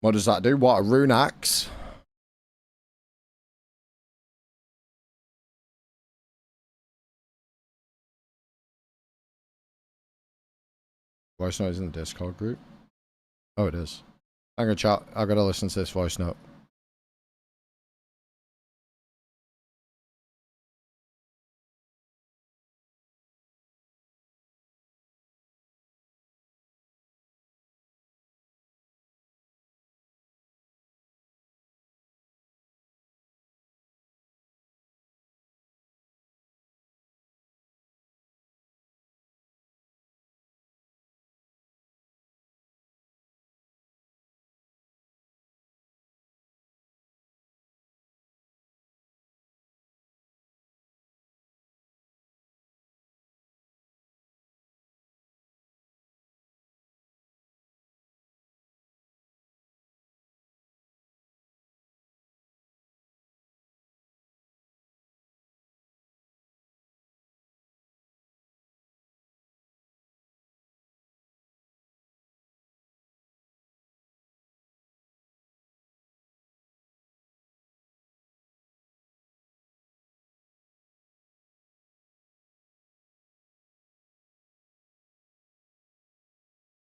What does that do? What, a rune axe? Voice note is in the Discord group. Oh, it is. I'm gonna chat. I gotta listen to this voice note.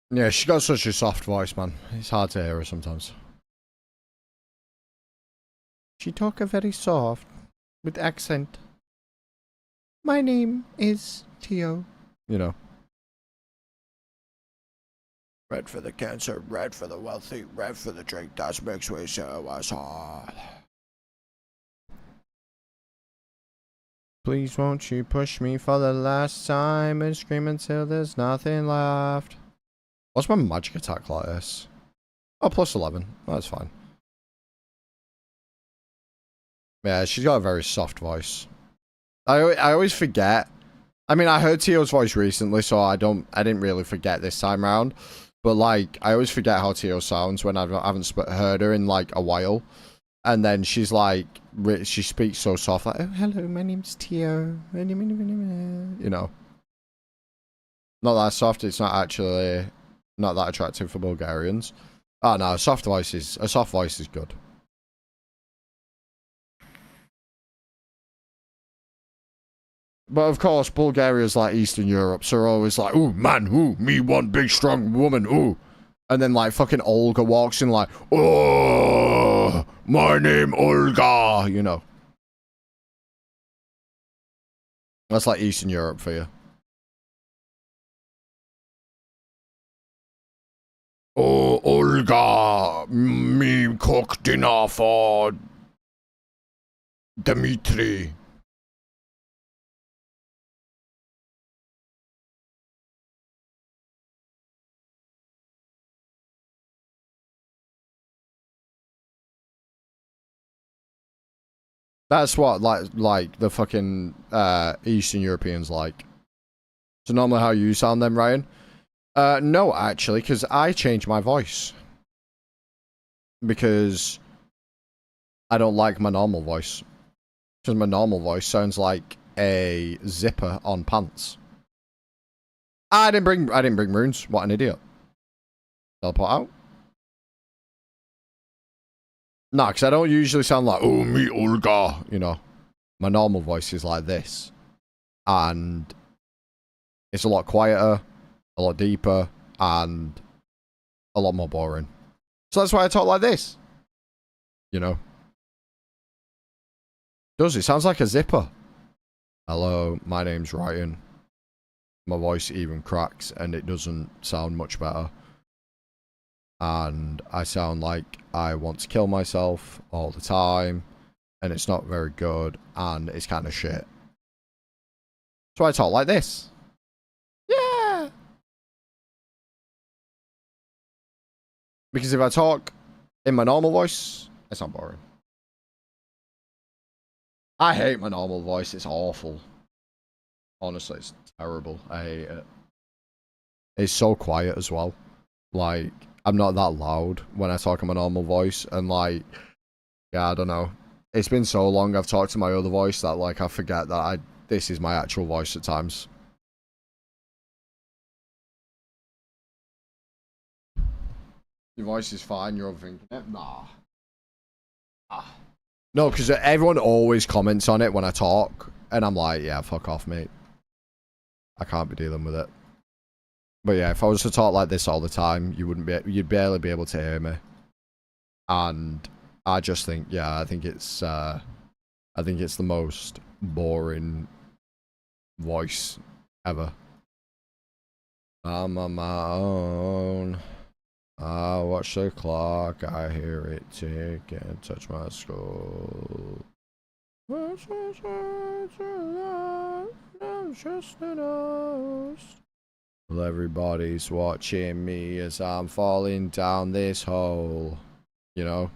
Yeah, she got such a soft voice, man. It's hard to hear her sometimes. She talk a very soft, with accent. My name is Tio. You know. Red for the cancer, red for the wealthy, red for the drink that makes me so hard. Please won't you push me for the last time and scream until there's nothing left. What's my magic attack like this? Oh, plus 11. That's fine. Yeah, she's got a very soft voice. I always forget. I mean, I heard Tio's voice recently, so I didn't really forget this time around. But like, I always forget how Tio sounds when I haven't heard her in like a while. And then she's like, she speaks so soft, like, oh, hello, my name's Tio. You know. Not that soft, it's not actually not that attractive for Bulgarians. Oh no, a soft voice is good. But of course, Bulgaria's like Eastern Europe, so they're always like, ooh, man, ooh, me one big strong woman, ooh. And then like fucking Olga walks in like, oh, my name Olga, you know. That's like Eastern Europe for you. Oh, Olga, me cook dinner for Dmitri. That's what like the fucking Eastern Europeans like. So normally how you sound then, Ryan? No, actually, because I changed my voice. Because I don't like my normal voice. Because my normal voice sounds like a zipper on pants. I didn't bring runes. What an idiot. Teleport out. No, because I don't usually sound like, oh, me Olga, you know. My normal voice is like this. And it's a lot quieter, a lot deeper, and a lot more boring. So that's why I talk like this. You know. It sounds like a zipper. Hello, my name's Ryan. My voice even cracks and it doesn't sound much better. And I sound like I want to kill myself all the time. And it's not very good. And it's kind of shit. So I talk like this. Yeah. Because if I talk in my normal voice, it's not boring. I hate my normal voice. It's awful. Honestly, it's terrible. I hate it. It's so quiet as well. Like, I'm not that loud when I talk in my normal voice. And like, yeah, I don't know. It's been so long I've talked to my other voice that like I forget that this is my actual voice at times. Your voice is fine, you're overthinking it? Nah. Ah. No, because everyone always comments on it when I talk. And I'm like, yeah, fuck off, mate. I can't be dealing with it. But yeah, if I was to talk like this all the time, you'd barely be able to hear me. And I just think, yeah, I think it's the most boring voice ever. I'm on my own. I watch the clock, I hear it tick and touch my skull. I'm just an host. Well, everybody's watching me as I'm falling down this hole. You know?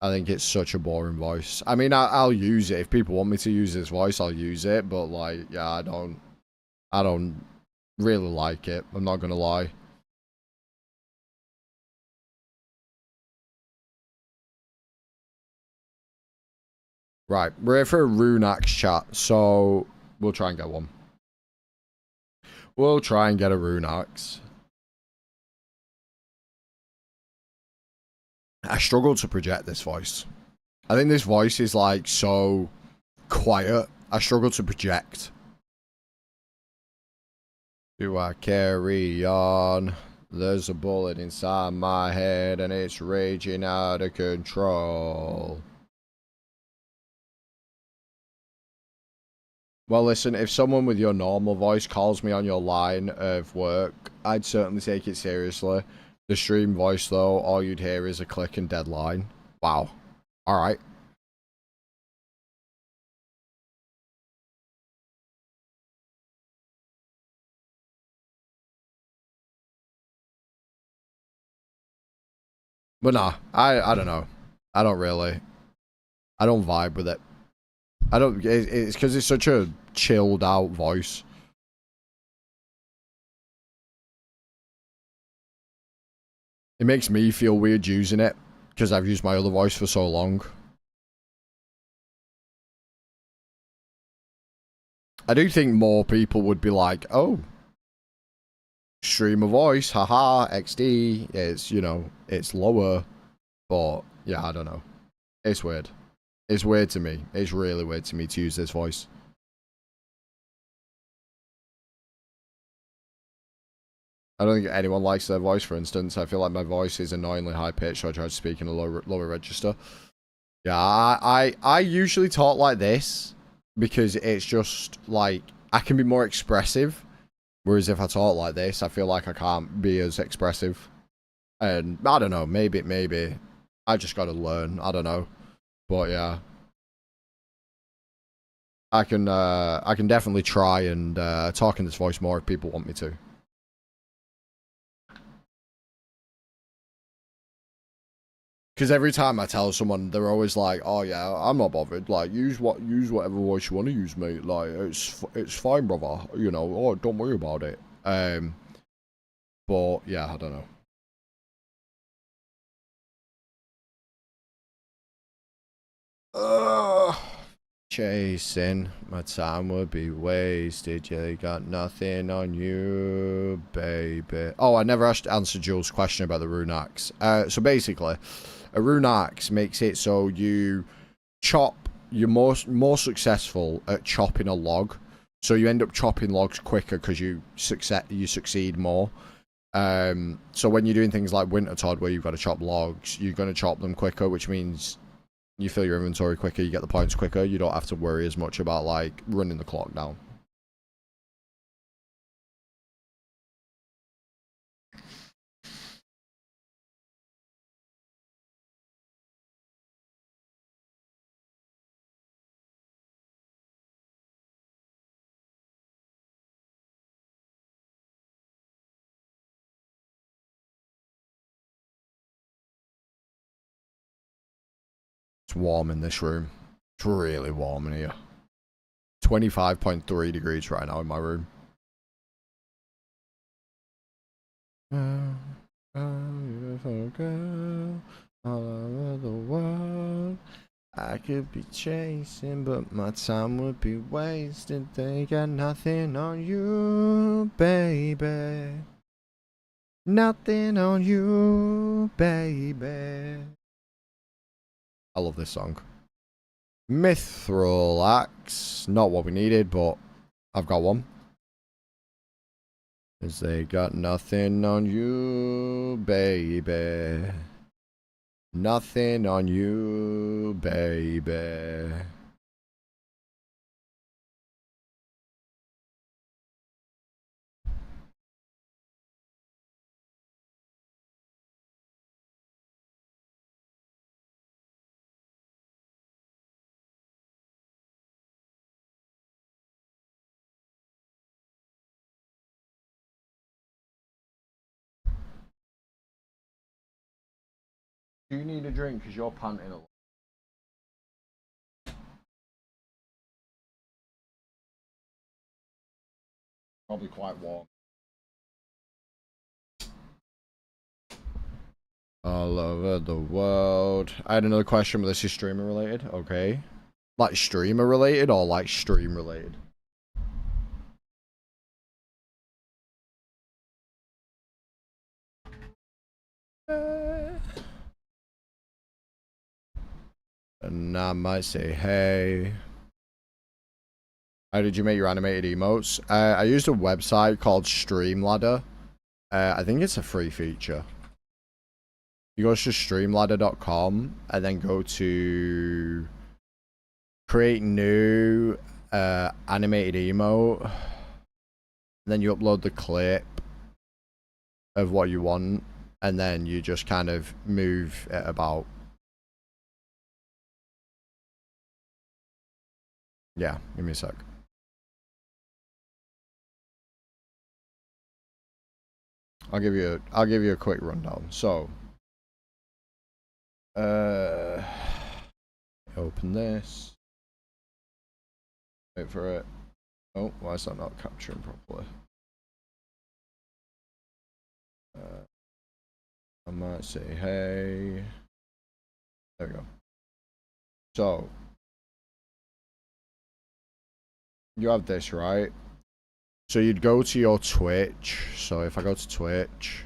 I think it's such a boring voice. I mean, I'll use it. If people want me to use this voice, I'll use it. But, like, yeah, I don't really like it. I'm not gonna lie. Right, we're here for a rune axe chat, so we'll try and get one. We'll try and get a rune axe. I struggle to project this voice. I think this voice is like so quiet. I struggle to project. Do I carry on? There's a bullet inside my head and it's raging out of control. Well, listen, if someone with your normal voice calls me on your line of work, I'd certainly take it seriously. The stream voice, though, all you'd hear is a click and deadline. Wow. Alright. But nah, I don't know. I don't vibe with it. It's because it's such a chilled out voice. It makes me feel weird using it because I've used my other voice for so long. I do think more people would be like, oh, stream a voice, haha, XD, it's, you know, it's lower. But, yeah, I don't know. It's weird. It's weird to me. It's really weird to me to use this voice. I don't think anyone likes their voice, for instance. I feel like my voice is annoyingly high-pitched, so I try to speak in a lower register. Yeah, I usually talk like this because it's just, like, I can be more expressive. Whereas if I talk like this, I feel like I can't be as expressive. And, I don't know, maybe. I just gotta learn. I don't know. But, yeah. I can definitely try and talk in this voice more if people want me to. Because every time I tell someone, they're always like, "Oh yeah, I'm not bothered. Like, use whatever voice you want to use, mate. Like, it's fine, brother. You know, oh, don't worry about it." But yeah, I don't know. Chasing my time would be wasted. You got nothing on you, baby. Oh, I never answered Jules' question about the rune axe. So basically, a rune axe makes it so you chop. You're more successful at chopping a log, so you end up chopping logs quicker because you succeed more. So when you're doing things like Wintertod, where you've got to chop logs, you're going to chop them quicker, which means you fill your inventory quicker, you get the points quicker, you don't have to worry as much about, like, running the clock down. It's warm in this room. It's really warm in here. 25.3 degrees right now in my room. Beautiful girl all over the world. I could be chasing, but my time would be wasted. They got nothing on you, baby. Nothing on you, baby. I love this song. Mithril axe. Not what we needed, but I've got one. 'Cause they got nothing on you, baby. Nothing on you, baby. Do you need a drink because you're panting a lot? Probably quite warm. All over the world. I had another question, but this is streamer related. Okay. Like streamer related or like stream related? And I might say, hey. How did you make your animated emotes? I used a website called Streamladder. I think it's a free feature. You go to streamladder.com and then go to create new animated emote. And then you upload the clip of what you want. And then you just kind of move it about. Yeah, give me a sec. I'll give you a quick rundown. So open this. Wait for it. Oh, why is that not capturing properly? I might say, hey. There we go. So you have this, right? So you'd go to your Twitch. So if I go to Twitch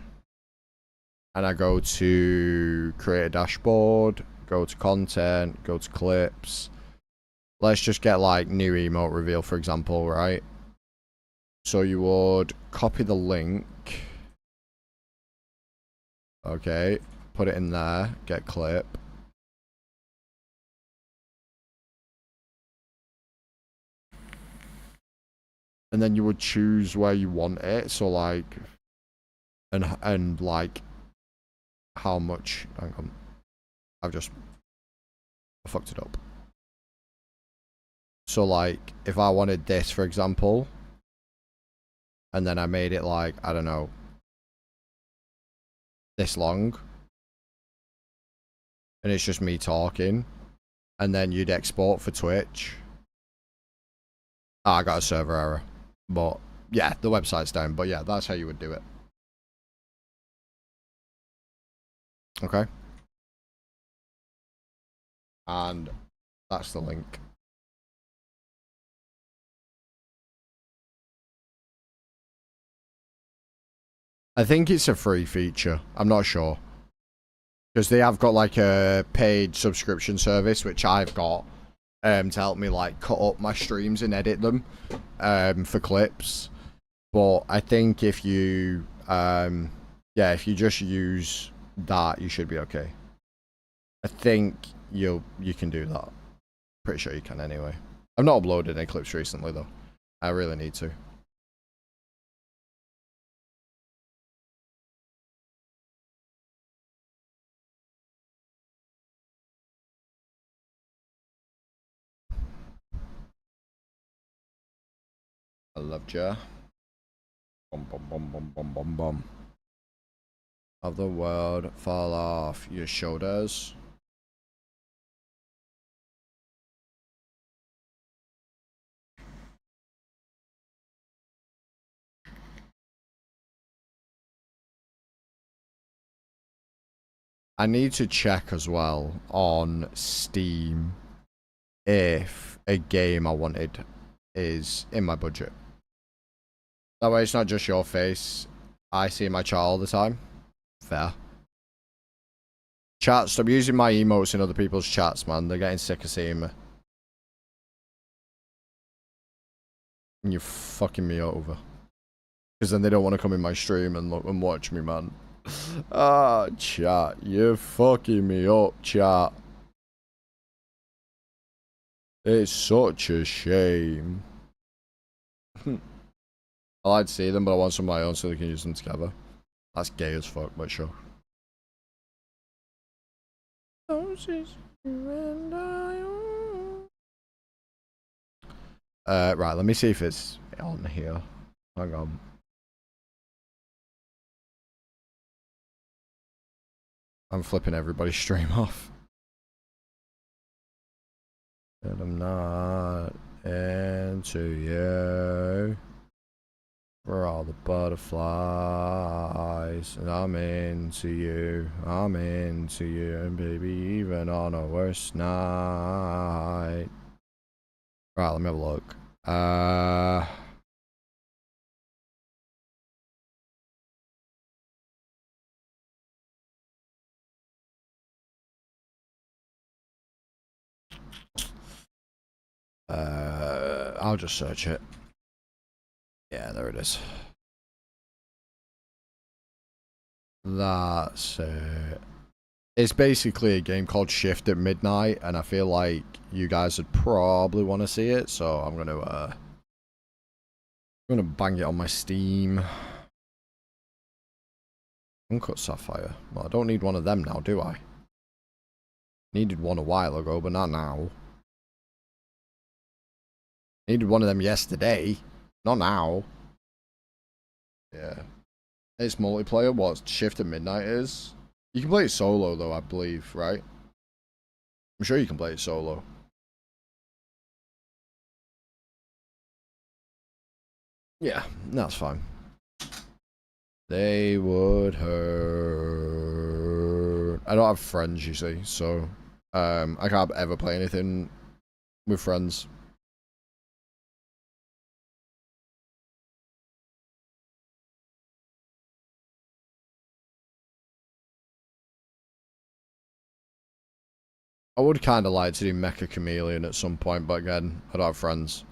and I go to create a dashboard, go to content, go to clips. Let's just get like new emote reveal, for example, right? So you would copy the link. Okay, put it in there, get clip. And then you would choose where you want it. So like, and like how much, hang on. I fucked it up. So like, if I wanted this, for example, and then I made it like, I don't know, this long, and it's just me talking, and then you'd export for Twitch. Oh, I got a server error, but yeah, the website's down, but yeah, that's how you would do it. Okay. And that's the link. I think it's a free feature. I'm not sure. Because they have got like a paid subscription service, which I've got, to help me like cut up my streams and edit them, for clips. But I think if you, yeah, if you just use that, you should be okay. I think you can do that. Pretty sure you can anyway. I've not uploaded any clips recently though. I really need to. I loved ya. Bum bum bum bum bum bum bum. Of the world fall off your shoulders. I need to check as well on Steam if a game I wanted is in my budget. That way it's not just your face I see in my chat all the time. Fair. Chat, stop using my emotes in other people's chats, man. They're getting sick of seeing me. And you're fucking me over. Because then they don't want to come in my stream and look and watch me, man. Ah, chat. You're fucking me up, chat. It's such a shame. I like to see them, but I want some of my own so they can use them together. That's gay as fuck, but sure. Right, let me see if it's on here. Hang on. I'm flipping everybody's stream off. And I'm not into you for all the butterflies. And I'm into you. I'm into you. And baby, even on a worst night. Right, let me have a look. I'll just search it. Yeah, there it is. That's it. It's basically a game called Shift at Midnight, and I feel like you guys would probably want to see it, so I'm gonna bang it on my Steam. Uncut Sapphire. Well, I don't need one of them now, do I? Needed one a while ago, but not now. Needed one of them yesterday, not now. Yeah. It's multiplayer. What Shift at Midnight is? You can play it solo, though, I believe, right? I'm sure you can play it solo. Yeah, that's fine. They would hurt. I don't have friends, you see, so I can't ever play anything with friends. I would kind of like to do Mecha Chameleon at some point, but again, I don't have friends.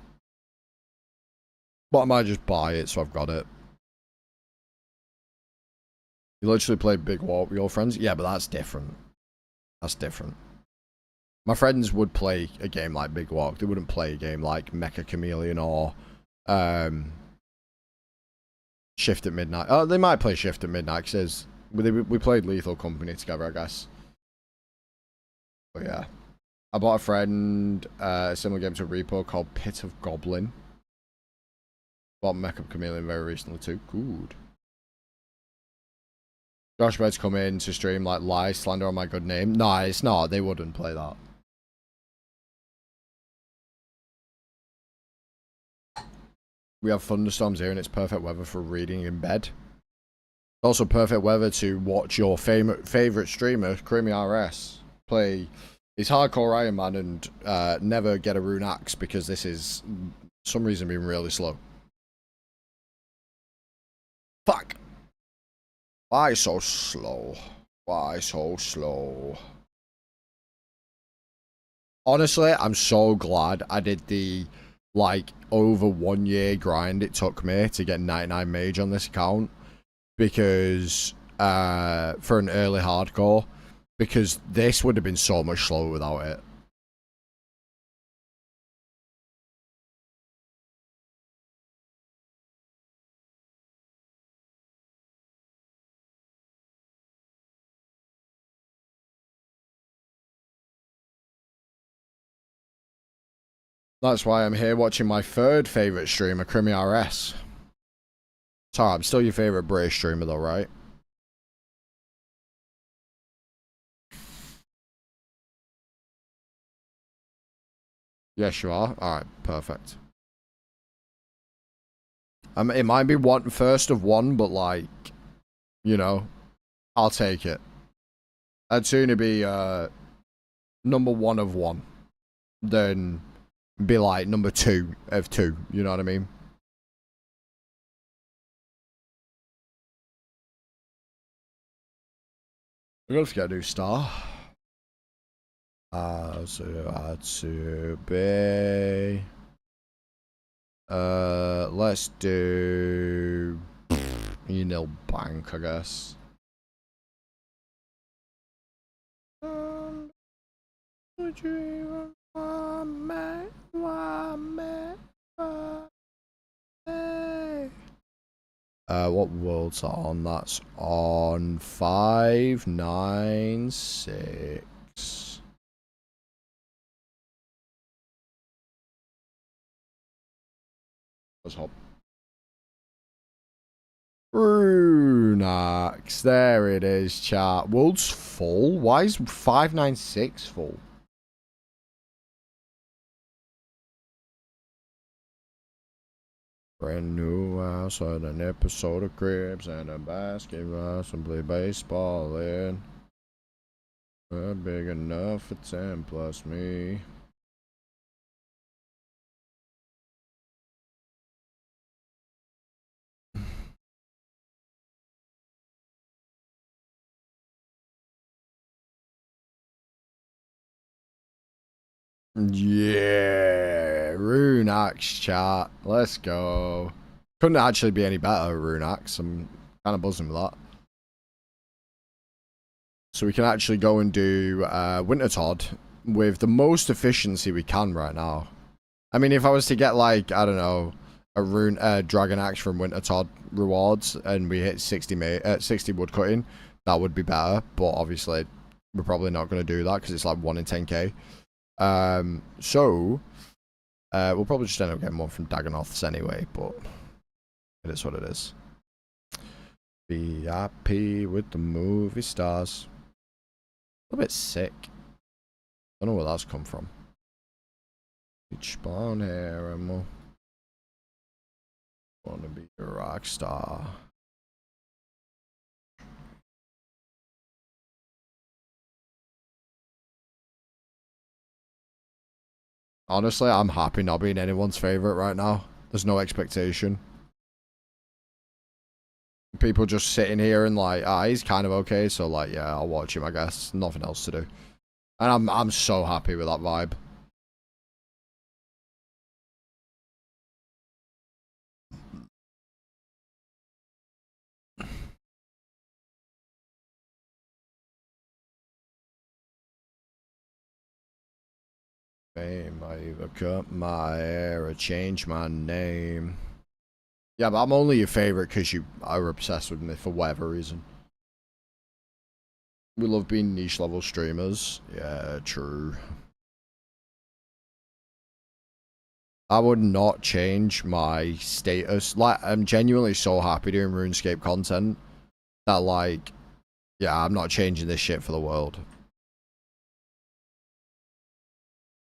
But I might just buy it, so I've got it. You literally play Big Walk with your friends? Yeah, but that's different. That's different. My friends would play a game like Big Walk. They wouldn't play a game like Mecha Chameleon or Shift at Midnight. Oh, they might play Shift at Midnight because we played Lethal Company together, I guess. But yeah. I bought a friend a similar game to Repo called Pit of Goblin. Bought Mecha Chameleon very recently too. Good. Josh Bed's come in to stream like lie, slander on my good name. No, it's not. They wouldn't play that. We have thunderstorms here and it's perfect weather for reading in bed. Also perfect weather to watch your favorite streamer, Creamy RS, play his hardcore Iron Man and never get a rune axe because this is for some reason being really slow. Fuck! Why so slow? Why so slow? Honestly, I'm so glad I did the like over 1 year grind it took me to get 99 mage on this account because for an early hardcore, because this would have been so much slower without it. That's why I'm here watching my third favourite streamer, Creamy RS. Sorry, I'm still your favourite British streamer though, right? Yes, you are. Alright, perfect. It might be one first of one, but like, you know, I'll take it. I'd sooner be number one of one than be like number two of two. You know what I mean? I'm gonna forget a new star. Atsube. Let's do You nil bank, I guess. What world's that on? That's on 596. Let's hop. Runax, there it is, chat. World's full? Why is 596 full? Brand new house and an episode of Cribs and a basketball and play baseball in. Big enough for 10 plus me. Yeah, Runax chat. Let's go. Couldn't actually be any better, Runax. I'm kind of buzzing with that. So we can actually go and do Winter Todd with the most efficiency we can right now. I mean, if I was to get like, I don't know, a Dragon Axe from Winter Todd rewards and we hit 60 woodcutting, that would be better. But obviously, we're probably not going to do that because it's like 1 in 10k. So we'll probably just end up getting one from Dagonoths anyway, but it is what it is. VIP with the movie stars. A little bit sick. Don't know where that's come from. Each spawn here, and wanna be a rock star. Honestly, I'm happy not being anyone's favorite right now. There's no expectation. People just sitting here and like, he's kind of okay, so like, yeah, I'll watch him, I guess. Nothing else to do. And I'm so happy with that vibe. Fame, I either cut my hair or change my name. Yeah, but I'm only your favorite because you are obsessed with me for whatever reason. We love being niche level streamers. Yeah, true. I would not change my status. Like, I'm genuinely so happy doing RuneScape content that, like, yeah, I'm not changing this shit for the world.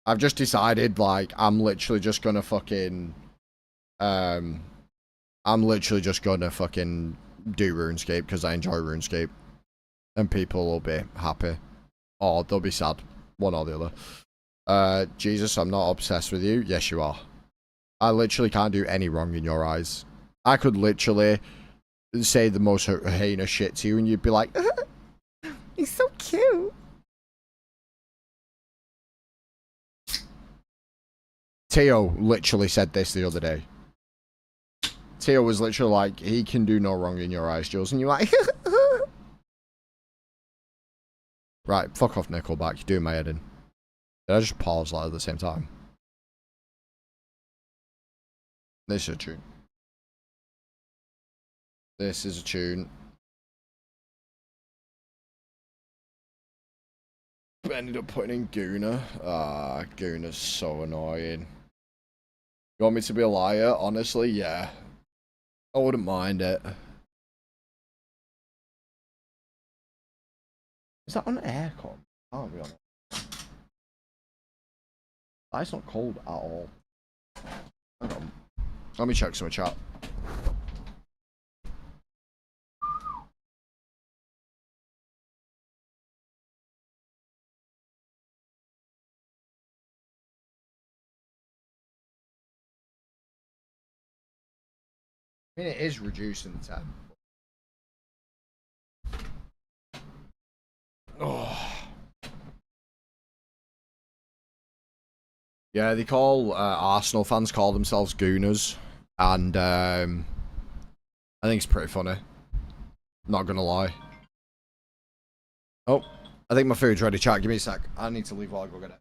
I've just decided, like, I'm literally just gonna fucking, I'm literally just gonna fucking do RuneScape because I enjoy RuneScape. And people will be happy. Or they'll be sad. One or the other. Jesus, I'm not obsessed with you. Yes, you are. I literally can't do any wrong in your eyes. I could literally say the most heinous shit to you and you'd be like, he's so cute. Teo literally said this the other day. Teo was literally like, he can do no wrong in your eyes, Jules. And you're like, right, fuck off, Nickelback. You're doing my head in. Did I just pause like at the same time? This is a tune. This is a tune. Ended up putting in Gooner. Gooner's so annoying. You want me to be a liar? Honestly, yeah. I wouldn't mind it. Is that on aircon? Can't be on it. That's not cold at all. Hang on. Let me check some chat. I mean, it is reducing the temp. Oh. Yeah, they call Arsenal fans call themselves Gooners, and I think it's pretty funny. Not gonna lie. Oh, I think my food's ready, chat. Give me a sec. I need to leave while I go get it.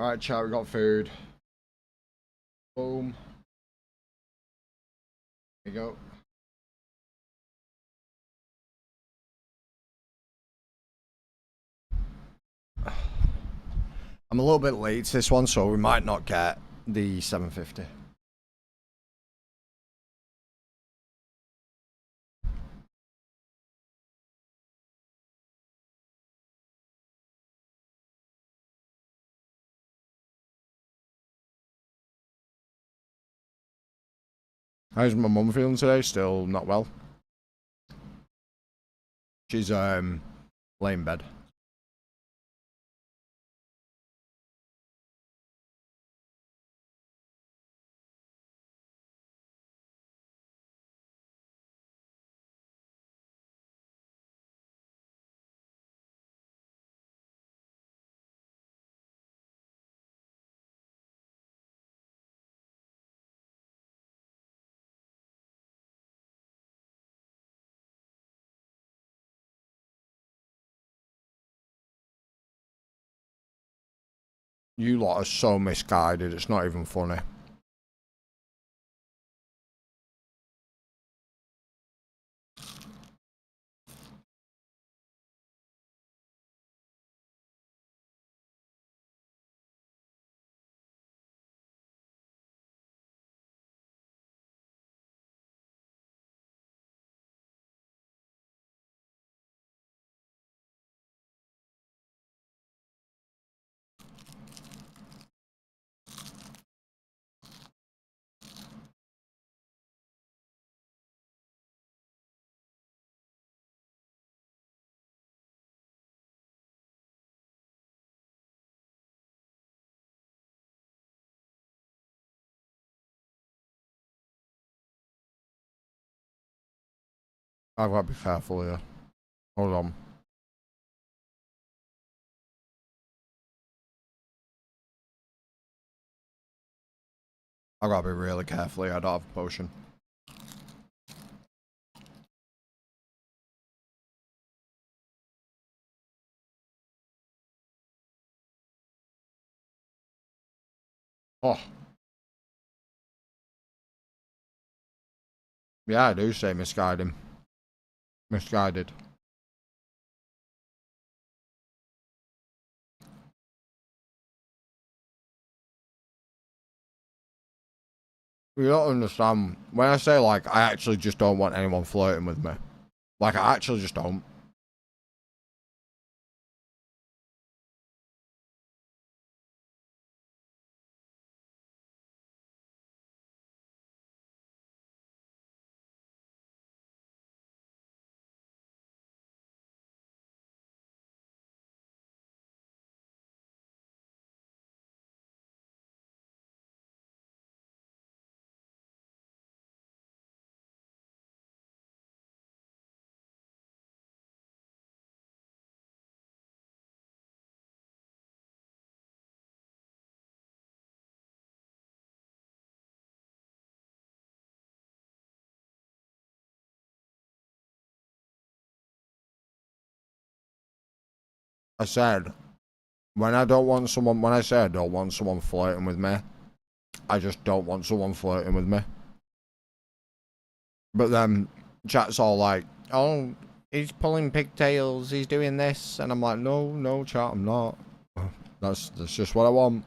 Alright, chat, we got food. Boom. There you go. I'm a little bit late to this one, so we might not get the 750. How's my mum feeling today? Still not well. She's laying in bed. You lot are so misguided, it's not even funny. I've got to be careful here. Hold on. I've got to be really careful here. I don't have a potion. Oh. Yeah, I do say misguided. Misguided. You don't understand. When I say, like, I actually just don't want anyone flirting with me. Like, I actually just don't. I said, when I don't want someone, when I say I don't want someone flirting with me, I just don't want someone flirting with me. But then chat's all like, oh, he's pulling pigtails, he's doing this. And I'm like, no, no, chat, I'm not. That's just what I want.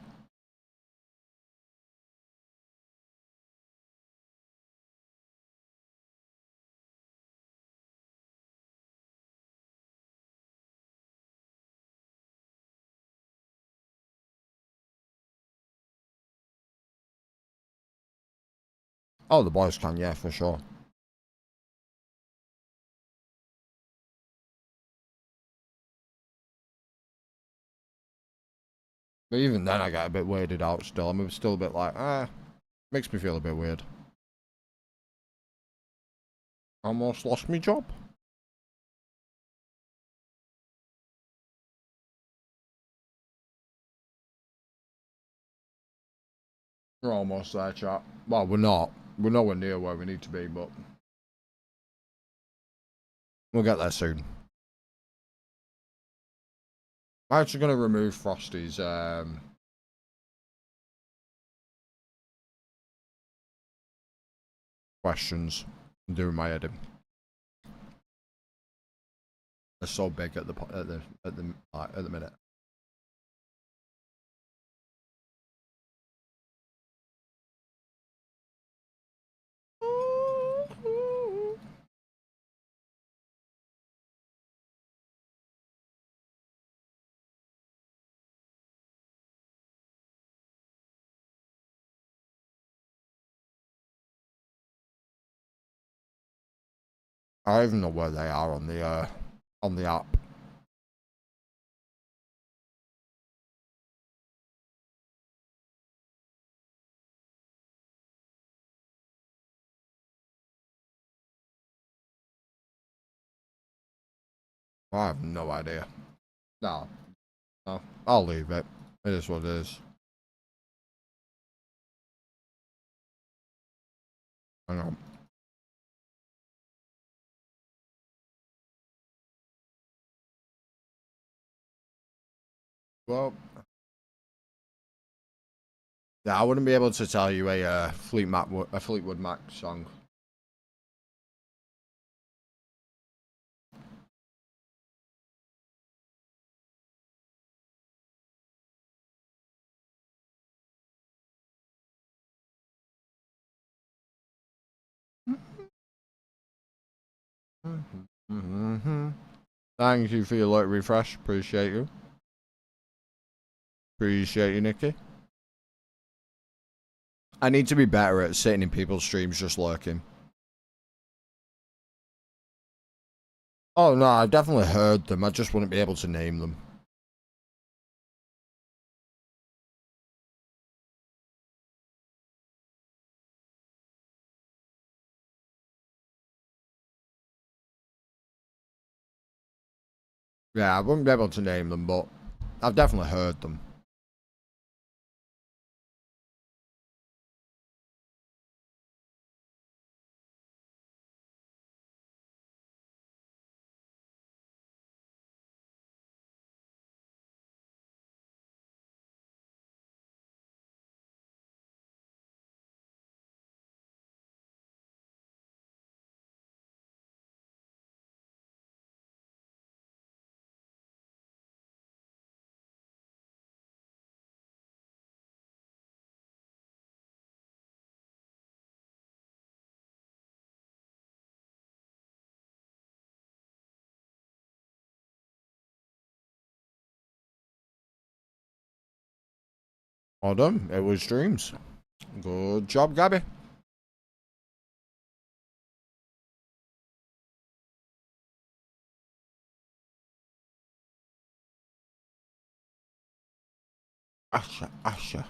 Oh, the boys can, yeah, for sure. But even then, I get a bit weirded out still. I'm still a bit like, makes me feel a bit weird. Almost lost my job. We're almost there, chat. Well, we're not. We're nowhere near where we need to be, but we'll get there soon. I'm actually going to remove Frosty's questions. I'm doing my editing. They're so big at the minute. I don't even know where they are on the app. I have no idea. No, no, I'll leave it. It is what it is. Hang on. Well, yeah, I wouldn't be able to tell you a Fleetwood Mac song. Thank you for your light refresh. Appreciate you. Appreciate you, Nikki. I need to be better at sitting in people's streams just lurking. Oh no, I've definitely heard them. I just wouldn't be able to name them. Yeah, I wouldn't be able to name them, but I've definitely heard them. Well done. It was streams. Good job, Gabby. Asha, Asha.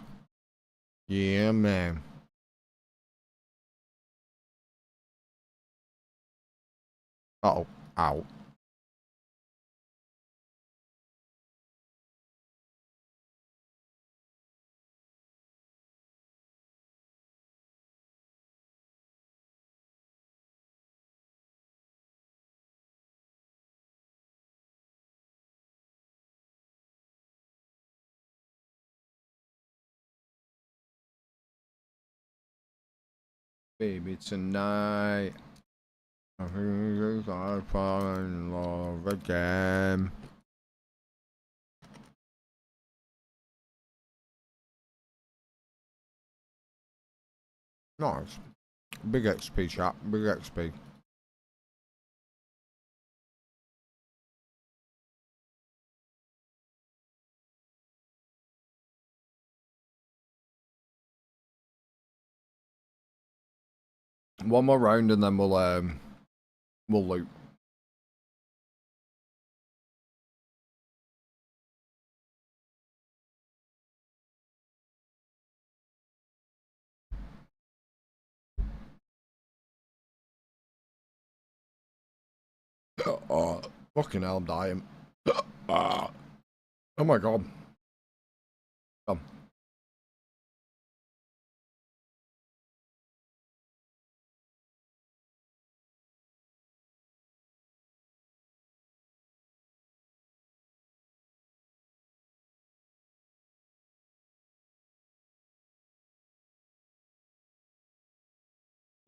Yeah, man. Uh-oh. Ow. Baby tonight. I think I fall in love again. Nice. Big XP chat. Big XP. One more round and then we'll loot. Oh, fucking hell, I'm dying. Oh my god. Come.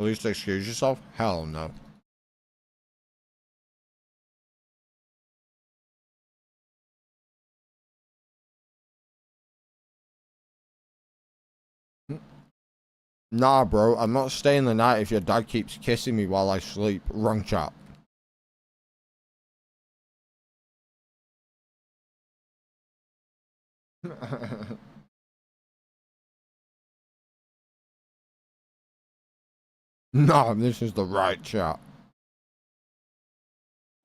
At least excuse yourself? Hell no. Nah, bro, I'm not staying the night if your dad keeps kissing me while I sleep. Wrong chat. Nah, this is the right chat.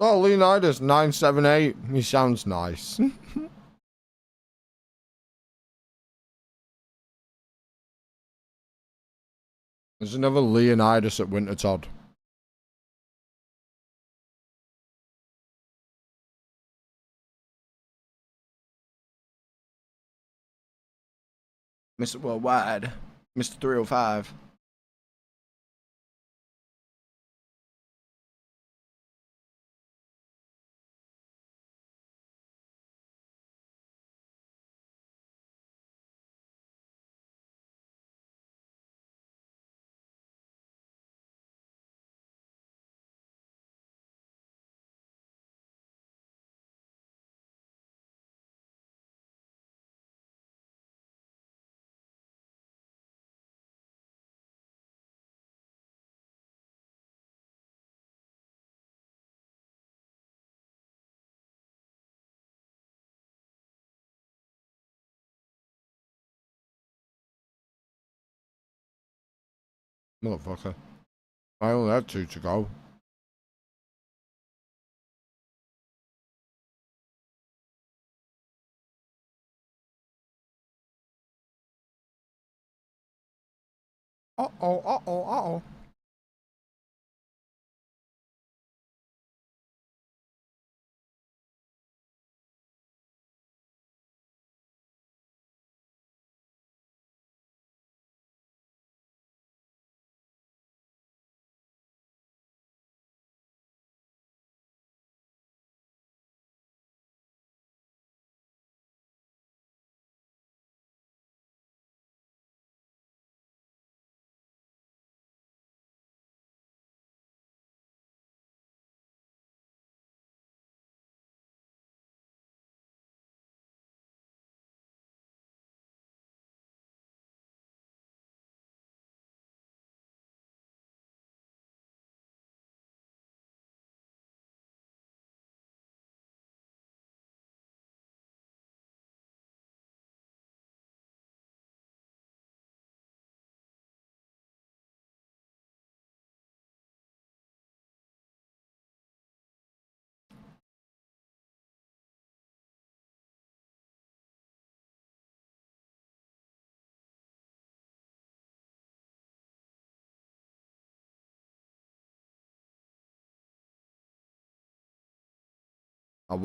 Oh, Leonidas 978. He sounds nice. There's another Leonidas at Wintertodd. Mr. Worldwide. Mr. 305. Motherfucker. I only had 2 to go. Uh-oh, uh-oh, uh-oh.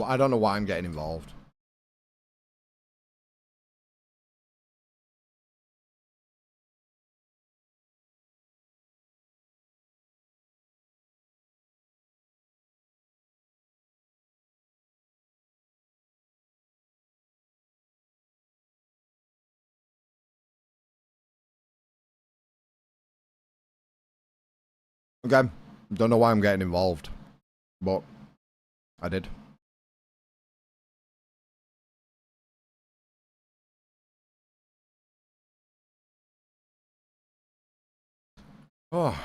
I don't know why I'm getting involved. Again, don't know why I'm getting involved, but I did. Oh.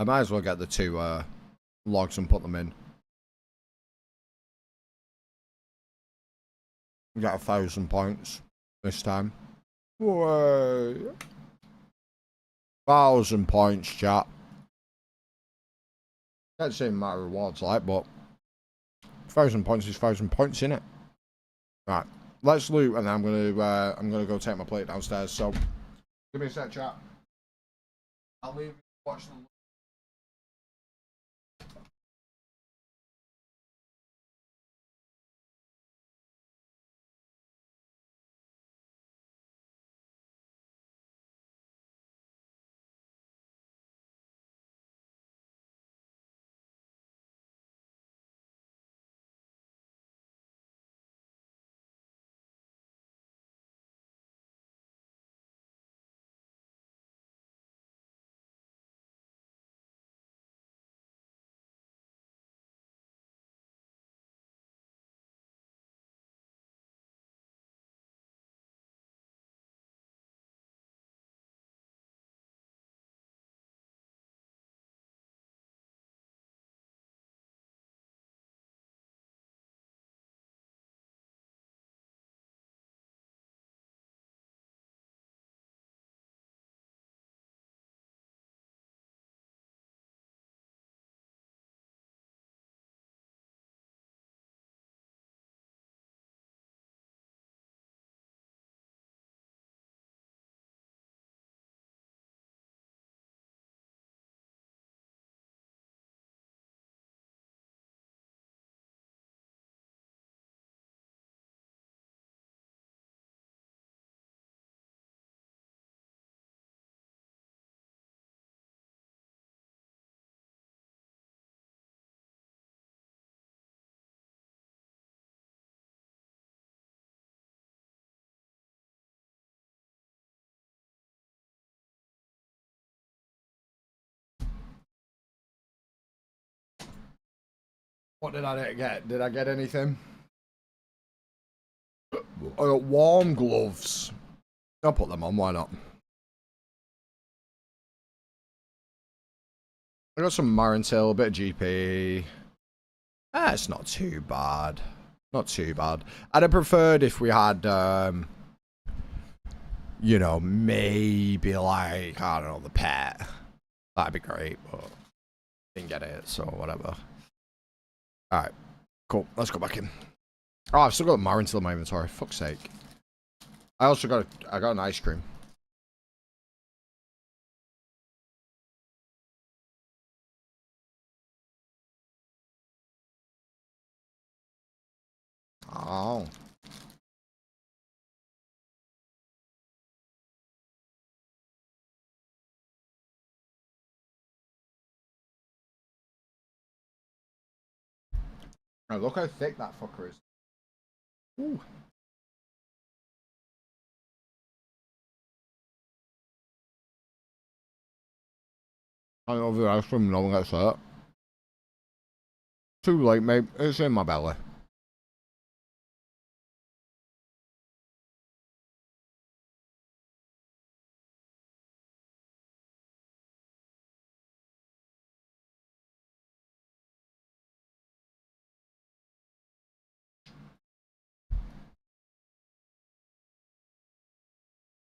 I might as well get the two logs and put them in. Get 1,000 points this time. Whoa. 1,000 points, chat. Can't say my rewards like, but 1,000 points is 1,000 points, innit? Right, let's loot, and then I'm gonna go take my plate downstairs. So, give me a sec, chat. I'll leave you watch the. What did I get? Did I get anything? I got warm gloves. I'll put them on. Why not? I got some Marintil, a bit of GP. It's not too bad. Not too bad. I'd have preferred if we had, you know, maybe like, I don't know, the pet. That'd be great, but didn't get it, so whatever. Alright, cool. Let's go back in. Oh, I've still got Marintil in my inventory. Fuck's sake. I also got I got an ice cream. Oh. Oh, look how thick that fucker is. Ooh. I know the ice cream, no one gets hurt. Too late, mate. It's in my belly.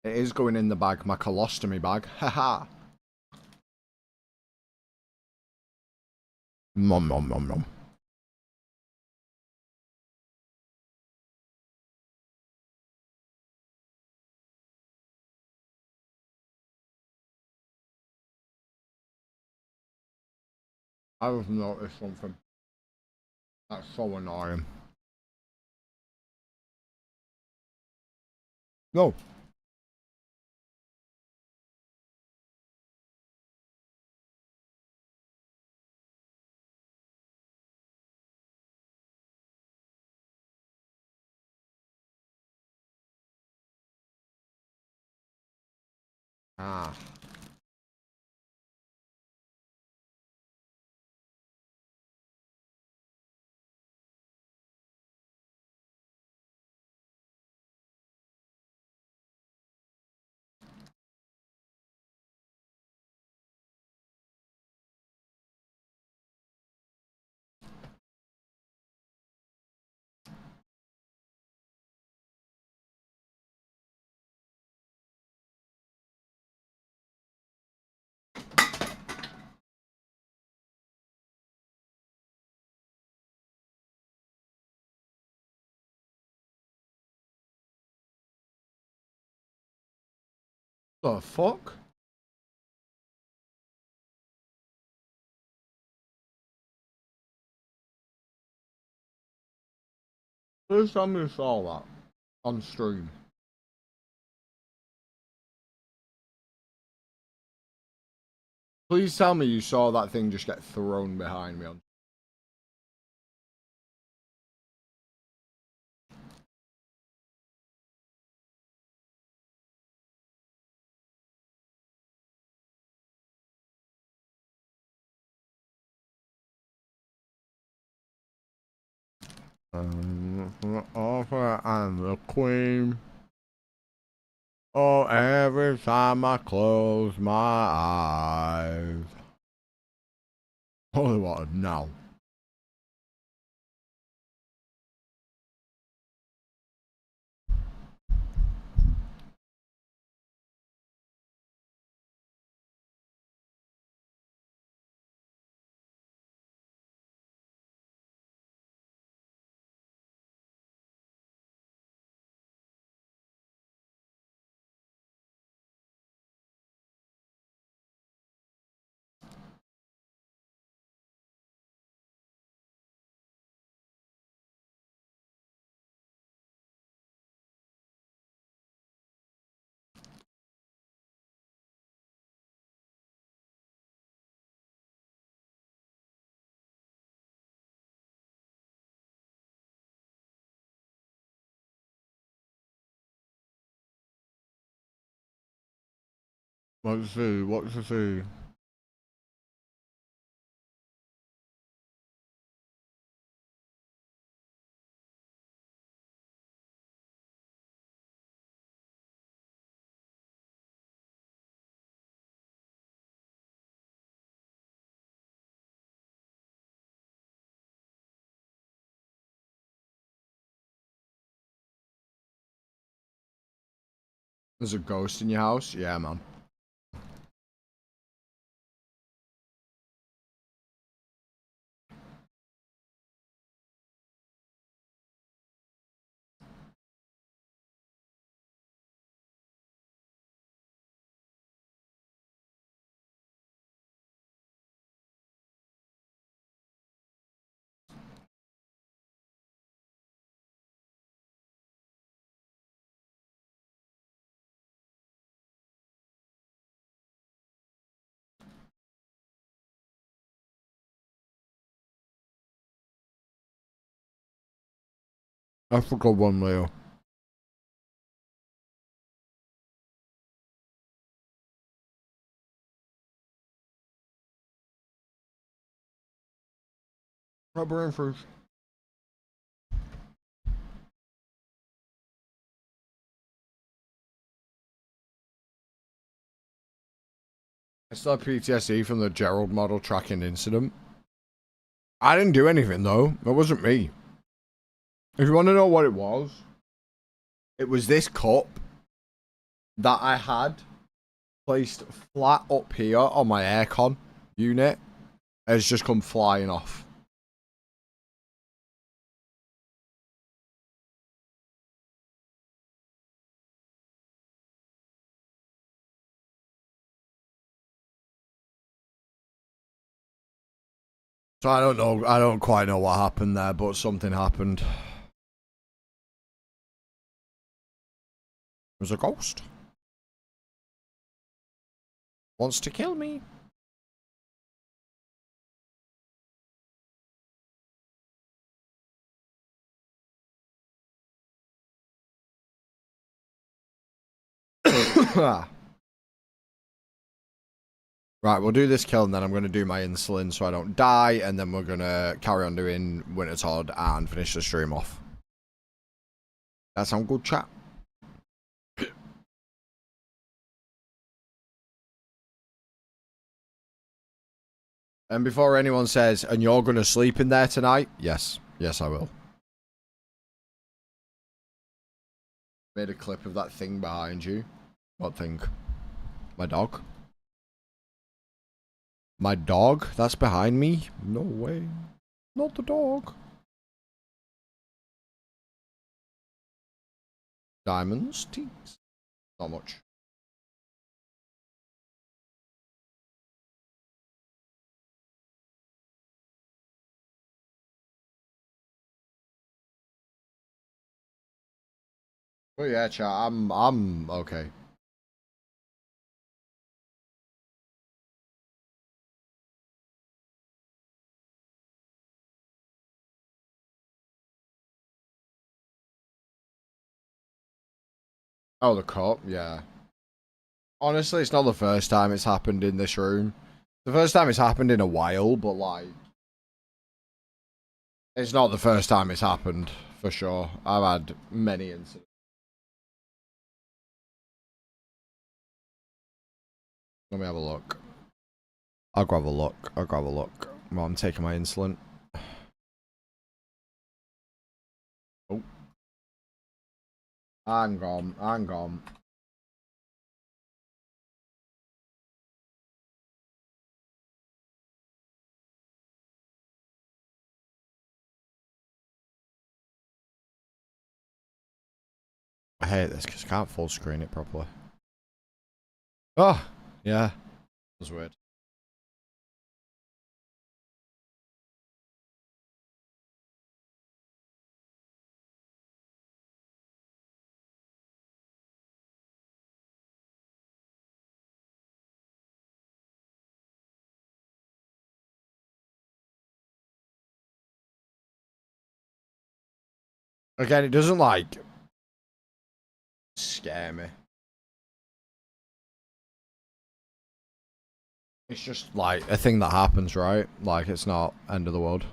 It is going in the bag, my colostomy bag. Haha. Nom nom nom nom. I've noticed something. That's so annoying. No. Ah. The fuck? Please tell me you saw that on stream. Please tell me you saw that thing just get thrown behind me on. The author and the queen. Oh, every time I close my eyes. Holy water, now. Let's see, what's to see? There's a ghost in your house? Yeah, man. That's a good one, Leo. Rubber and fruit. I still have PTSD from the Gerald model tracking incident. I didn't do anything, though. It wasn't me. If you want to know what it was this cup that I had placed flat up here on my aircon unit. Has just come flying off. So I don't know. I don't quite know what happened there, but something happened. It was a ghost. Wants to kill me. Right, we'll do this kill and then I'm going to do my insulin so I don't die, and then we're going to carry on doing Winter Todd and finish the stream off. That sound good, chat? And before anyone says, and you're going to sleep in there tonight? Yes. Yes, I will. Made a clip of that thing behind you. What thing? My dog? My dog? That's behind me? No way. Not the dog. Diamonds? Teaks? Not much. But yeah, chat, I'm okay. Oh, the cop? Yeah. Honestly, it's not the first time it's happened in this room. The first time it's happened in a while, but like... It's not the first time it's happened, for sure. I've had many incidents. Let me have a look. I'll grab a look. I'll grab a look. Well, I'm taking my insulin. Oh. Hang on. Hang on. I hate this because I can't full screen it properly. Oh, yeah. That was weird. Again, it doesn't like scare me. It's just like a thing that happens, right? Like it's not end of the world.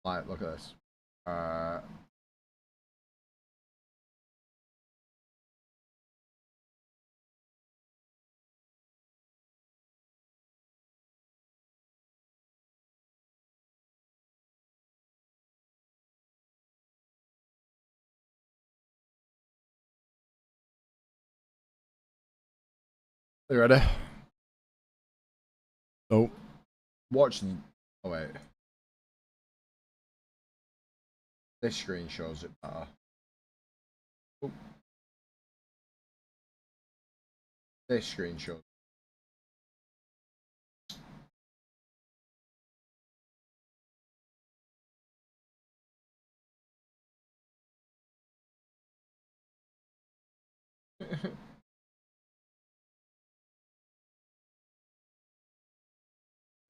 Like, look at this. You ready? Oh, watch. Oh wait, this screen shows it better. Oh. This screen shows.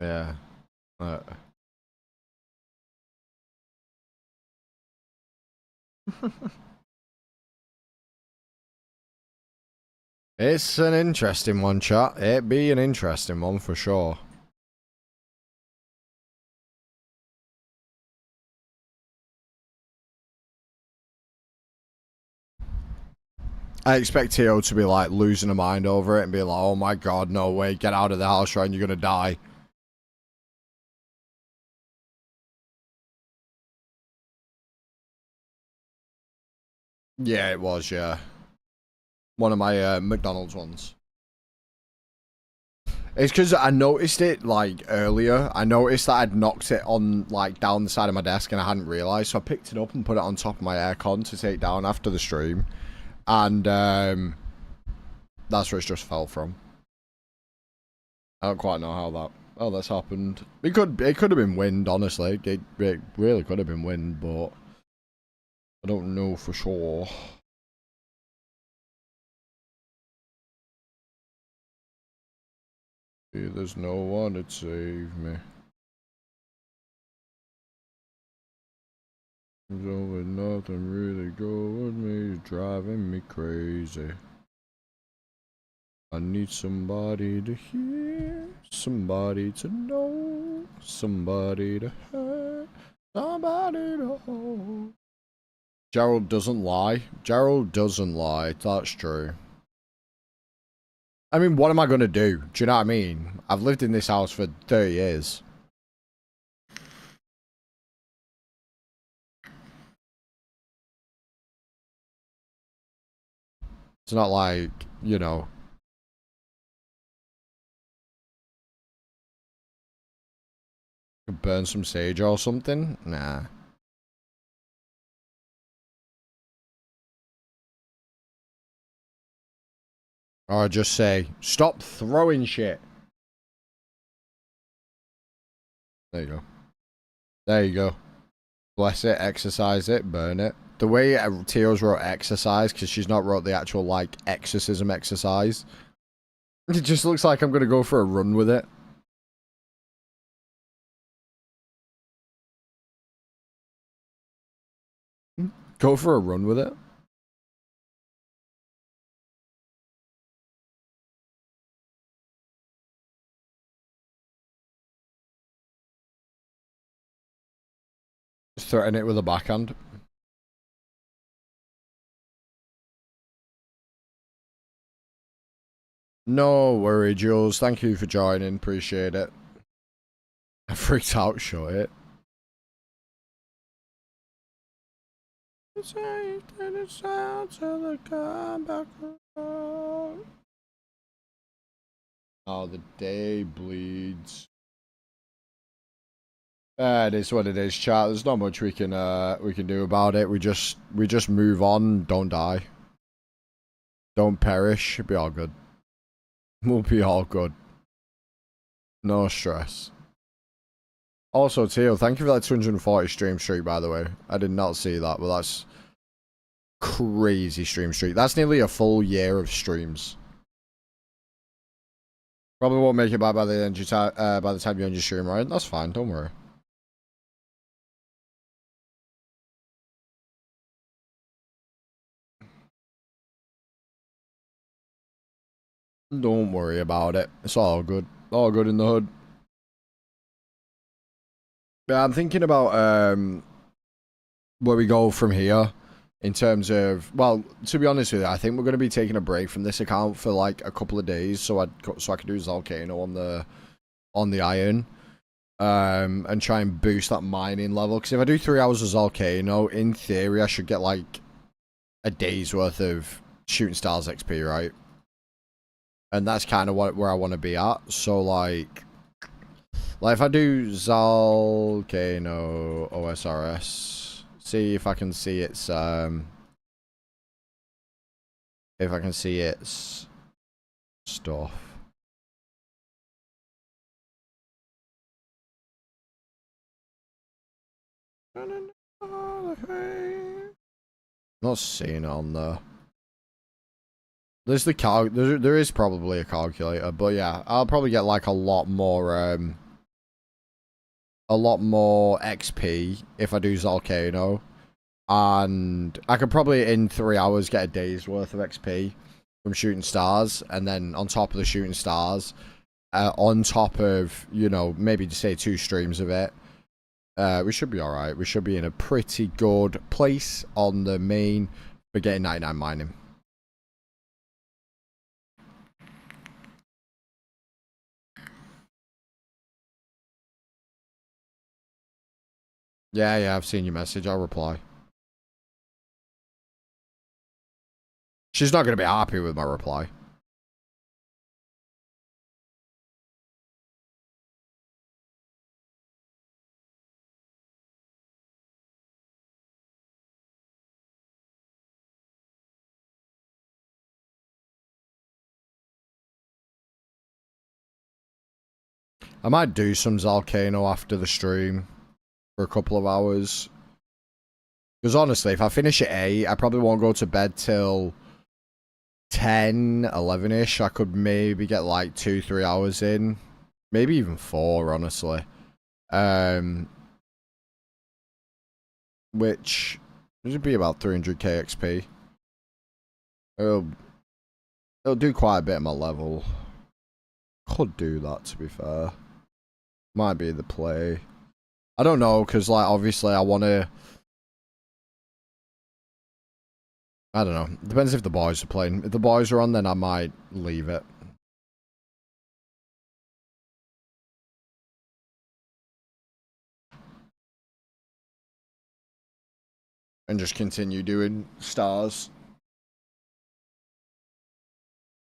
Yeah. It's an interesting one, chat. It be an interesting one for sure. I expect Tio to be like losing her mind over it and be like, "Oh my god, no way! Get out of the house, right? You're gonna die." Yeah, it was. Yeah, one of my McDonald's ones. It's because I noticed it like earlier. I noticed that I'd knocked it on like down the side of my desk and I hadn't realised. So I picked it up and put it on top of my aircon to take down after the stream. And that's where it just fell from. I don't quite know how that. Oh, that's happened. It could have been wind, honestly. It really could have been wind, but I don't know for sure. There's no one to save me. There's always nothing really going with me, driving me crazy. I need somebody to hear, somebody to know, somebody to hurt, somebody to hold. Gerald doesn't lie. Gerald doesn't lie. That's true. I mean, what am I going to do? Do you know what I mean? I've lived in this house for 30 years. It's not like, you know... burn some sage or something? Nah. Or just say, stop throwing shit. There you go. There you go. Bless it, exercise it, burn it. The way Teo's wrote exercise, because she's not wrote the actual, like, exorcism exercise. It just looks like I'm going to go for a run with it. Go for a run with it. Just threaten it with a backhand. No worry, Jules. Thank you for joining. Appreciate it. I freaked out, shut it. Oh, the day bleeds. It is what it is, chat. There's not much we can do about it. We just move on. Don't die. Don't perish. It'll be all good. We'll be all good. No stress. Also, Teal, thank you for that 240 stream streak, by the way. I did not see that, but that's crazy stream streak. That's nearly a full year of streams. Probably won't make it by the time you end your stream, right? That's fine. Don't worry. Don't worry about it. It's all good. All good in the hood. Yeah, I'm thinking about where we go from here in terms of, well, to be honest with you, I think we're going to be taking a break from this account for like a couple of days so I can do Volcano on the iron and try and boost that mining level, because if I do 3 hours of Volcano, in theory I should get like a day's worth of Shooting Stars XP, right? And that's kind of where I want to be at. So like if I do Volcano OSRS, see if I can see its stuff. Not seeing it on there. There's the there is probably a calculator, but yeah, I'll probably get like a lot more XP if I do Volcano, and I could probably in 3 hours get a day's worth of XP from Shooting Stars, and then on top of the Shooting Stars, on top of, you know, maybe to say 2 streams of it, we should be alright. We should be in a pretty good place on the main for getting 99 mining. Yeah, I've seen your message. I'll reply. She's not going to be happy with my reply. I might do some Volcano after the stream for a couple of hours. Because honestly, if I finish at 8, I probably won't go to bed till 10, 11-ish. I could maybe get like 2-3 hours in. Maybe even 4, honestly. Which would be about 300k XP. It'll do quite a bit of my level. Could do that, to be fair. Might be the play. I don't know, because, like, obviously I want to... I don't know. Depends if the boys are playing. If the boys are on, then I might leave it. And just continue doing stars.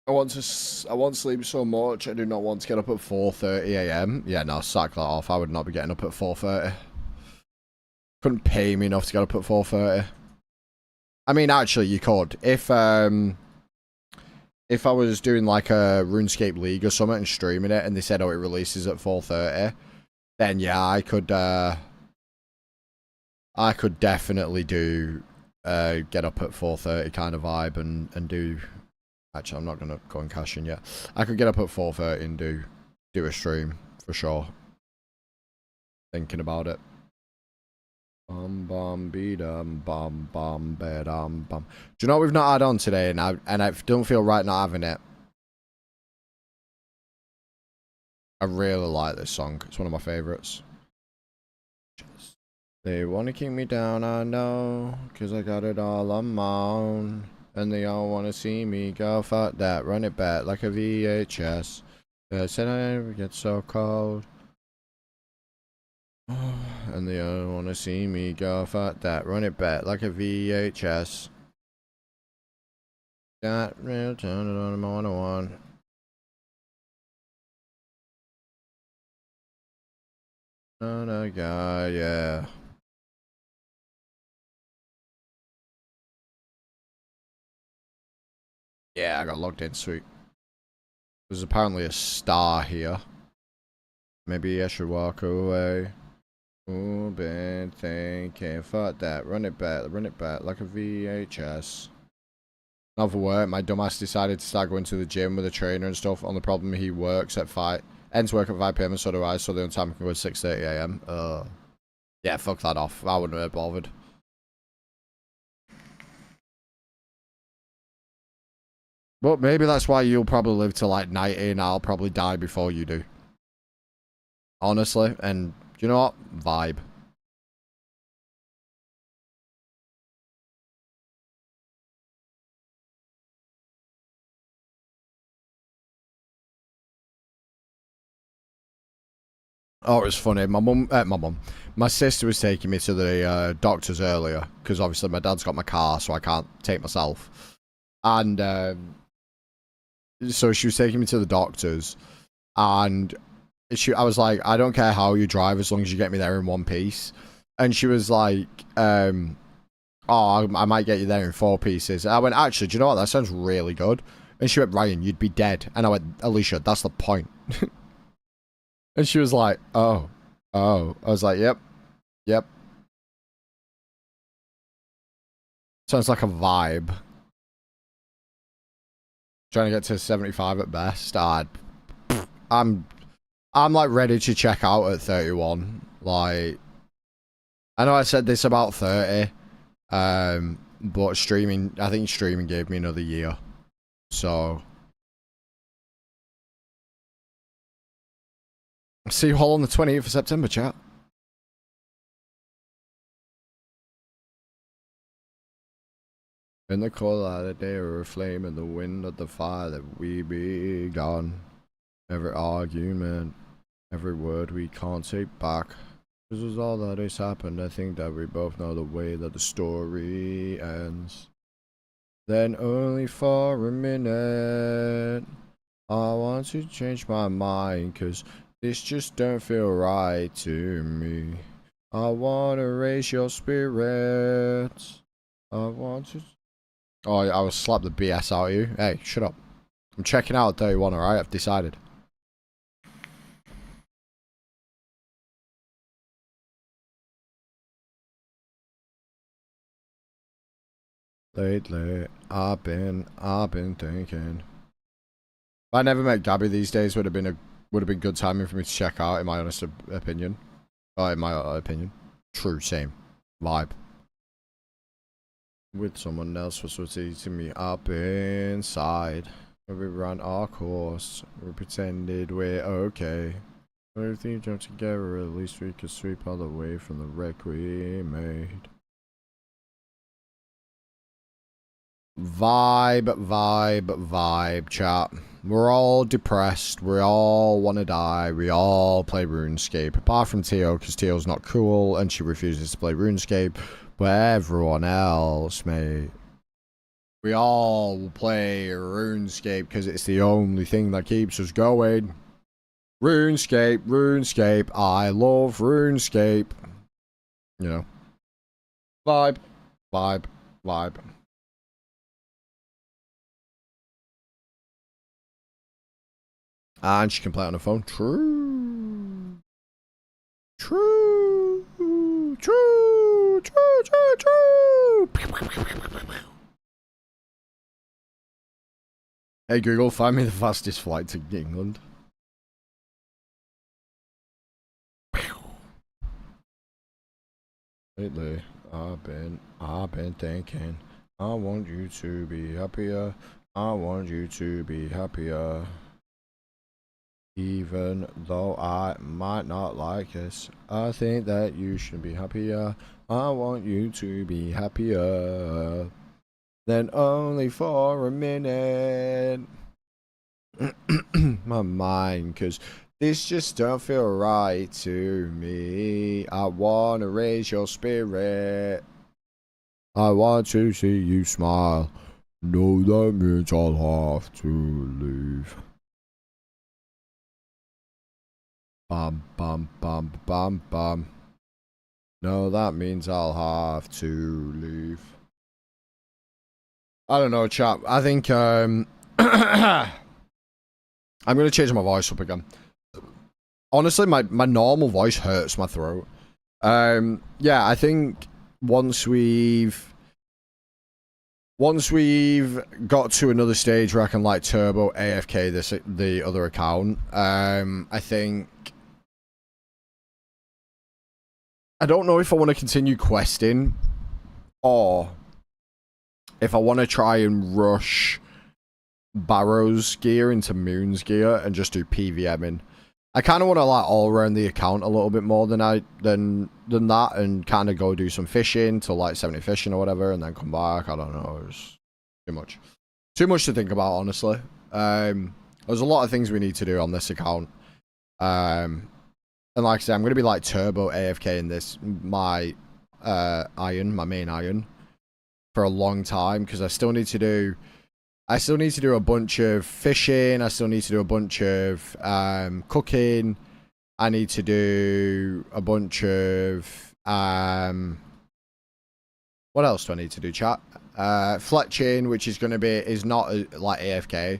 I want to sleep so much. I do not want to get up at 4:30 a.m. Yeah, no, sack that off. I would not be getting up at 4:30. Couldn't pay me enough to get up at 4:30. I mean, actually, you could. If I was doing like a RuneScape League or something and streaming it, and they said, "Oh, it releases at 4:30," then yeah, I could definitely do get up at 4:30 kind of vibe and do. Actually, I'm not gonna go and cash in yet. I could get up at 4:30 and do a stream for sure. Thinking about it. Bum bum be-dum bum bum be-dum bum. Do you know what we've not had on today? And I don't feel right not having it. I really like this song. It's one of my favorites. They want to keep me down, I know, cause I got it all on my own. And they all want to see me go, fuck that, run it back like a VHS. They said I never get so cold. And they all want to see me go, fuck that, run it back like a VHS. Got real turn it on 101. Another guy, yeah. Yeah, I got logged in, sweet. There's apparently a star here. Maybe I should walk away. Ooh, been thinking, fuck that, run it back like a VHS. Another work, my dumbass decided to start going to the gym with a trainer and stuff. On the problem, he works at 5, ends work at 5 PM and so do I, so the only time I can go is 6:30 AM. Yeah, fuck that off. I wouldn't have bothered. But maybe that's why you'll probably live to like 90 and I'll probably die before you do. Honestly, and you know what? Vibe. Oh, it was funny. My sister was taking me to the doctor's earlier because obviously my dad's got my car, so I can't take myself. And so she was taking me to the doctor's, and I was like, I don't care how you drive as long as you get me there in one piece. And she was like, oh, I might get you there in 4 pieces. And I went, actually, do you know what? That sounds really good. And she went, Ryan, you'd be dead. And I went, Alicia, that's the point. And she was like, oh. I was like, yep. Sounds like a vibe. Trying to get to 75 at best. I'm like ready to check out at 31. Like, I know I said this about 30. But streaming, I think streaming gave me another year. So see you all on the 28th of September, chat. In the cold light of the day, we're a flame in the wind of the fire that we begun. Every argument, every word we can't take back. This is all that has happened. I think that we both know the way that the story ends. Then only for a minute, I want to change my mind, cause this just don't feel right to me. I want to raise your spirits. I want to... Oh, I will slap the BS out of you. Hey, shut up. I'm checking out at 31, alright? I've decided. Lately, I've been thinking. If I never met Gabby these days, would have been good timing for me to check out, in my honest opinion. In my opinion. True, same. Vibe. With someone else was what's eating me up inside. We ran our course. We pretended we're okay. Everything jumped together, at least we could sweep all the way from the wreck we made. Vibe, chat. We're all depressed. We all want to die. We all play RuneScape. Apart from Tio, because Tio's not cool and she refuses to play RuneScape. But everyone else, mate. We all play RuneScape because it's the only thing that keeps us going. RuneScape. I love RuneScape. You know. Vibe. And she can play it on her phone. True. Hey Google, find me the fastest flight to England. Lately, I've been thinking, I want you to be happier. I want you to be happier. Even though I might not like this, I think that you should be happier. I want you to be happier. Then only for a minute. My mind, cause this just don't feel right to me. I wanna raise your spirit. I want to see you smile. No, that means I'll have to leave. Bum. No, that means I'll have to leave. I don't know, chap. I think I'm gonna change my voice up again. Honestly, my normal voice hurts my throat. Yeah, I think once we've got to another stage where I can like turbo AFK the other account, I think I don't know if I want to continue questing or if I want to try and rush Barrow's gear into Moon's gear and just do PVMing. I kind of want to like all around the account a little bit more than that, and kind of go do some fishing to like 70 fishing or whatever, and then come back. I don't know. It's too much to think about, honestly. There's a lot of things we need to do on this account. And like I said, I'm going to be like turbo AFK in this, my main iron, for a long time, because I still need to do a bunch of fishing. I still need to do a bunch of cooking. I need to do a bunch of what else do I need to do, chat? Fletching, which is not like AFK.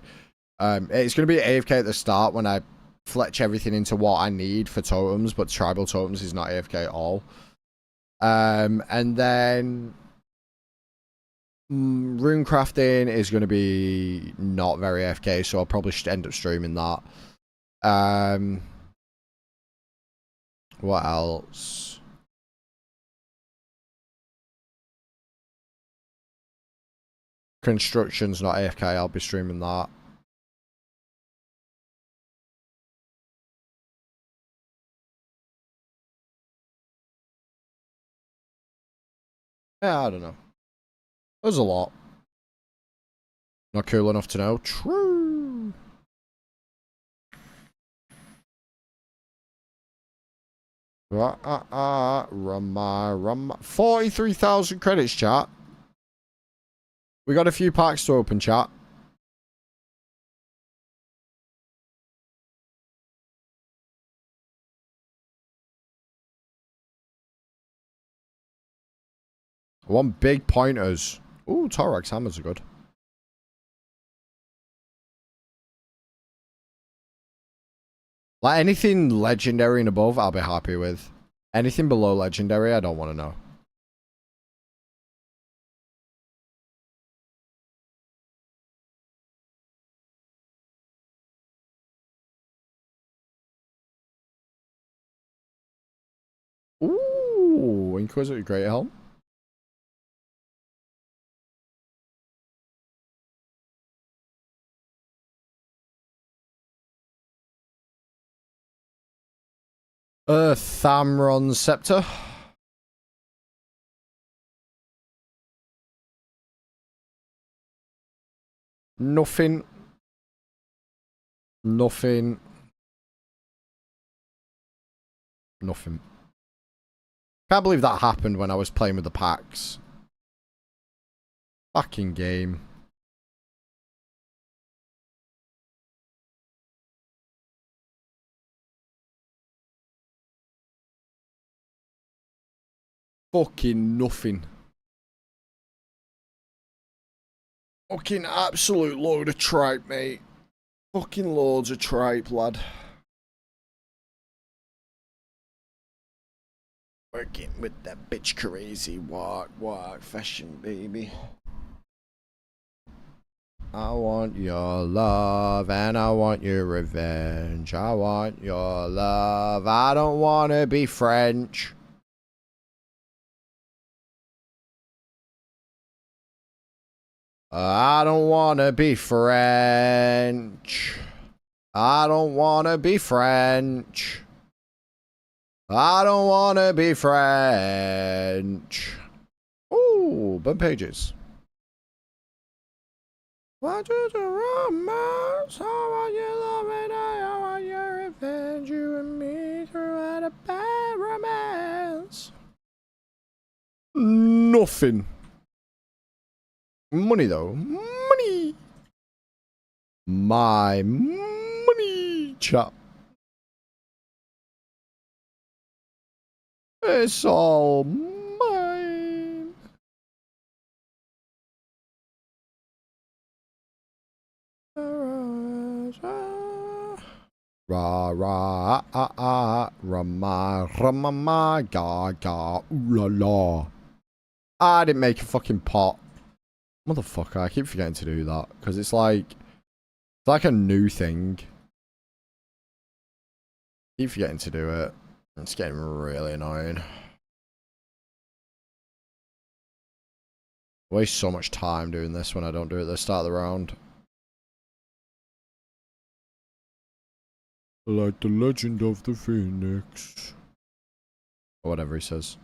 It's going to be AFK at the start when I fletch everything into what I need for totems, but tribal totems is not AFK at all. And then rune crafting is going to be not very AFK, so I'll probably should end up streaming that. What else? Construction's not AFK, I'll be streaming that. Yeah, I don't know. There's a lot. Not cool enough to know. True. Run. 43,000 credits, chat. We got a few packs to open, chat. I want big pointers. Ooh, Torax hammers are good. Like anything legendary and above, I'll be happy with. Anything below legendary, I don't want to know. Ooh, Inquisitor Great Helm. Thamron Scepter. Nothing. Nothing. Nothing. Can't believe that happened when I was playing with the packs. Fucking game. Fucking nothing. Fucking absolute load of tripe, mate. Fucking loads of tripe, lad. Working with that bitch crazy walk fashion, baby. I want your love and I want your revenge. I want your love. I don't want to be French. I don't want to be French. I don't want to be French. I don't want to be French. Ooh, bump pages. Want you to romance? I want your love and I want your revenge. You and me throughout a bad romance. Nothing. Money though. Money. My money, chap. It's all mine. Ra ra rama rama ga ga ooh la la. I didn't make a fucking pot. Motherfucker, I keep forgetting to do that because it's like a new thing. Keep forgetting to do it. It's getting really annoying. Waste so much time doing this when I don't do it at the start of the round. Like the legend of the Phoenix. Or whatever he says.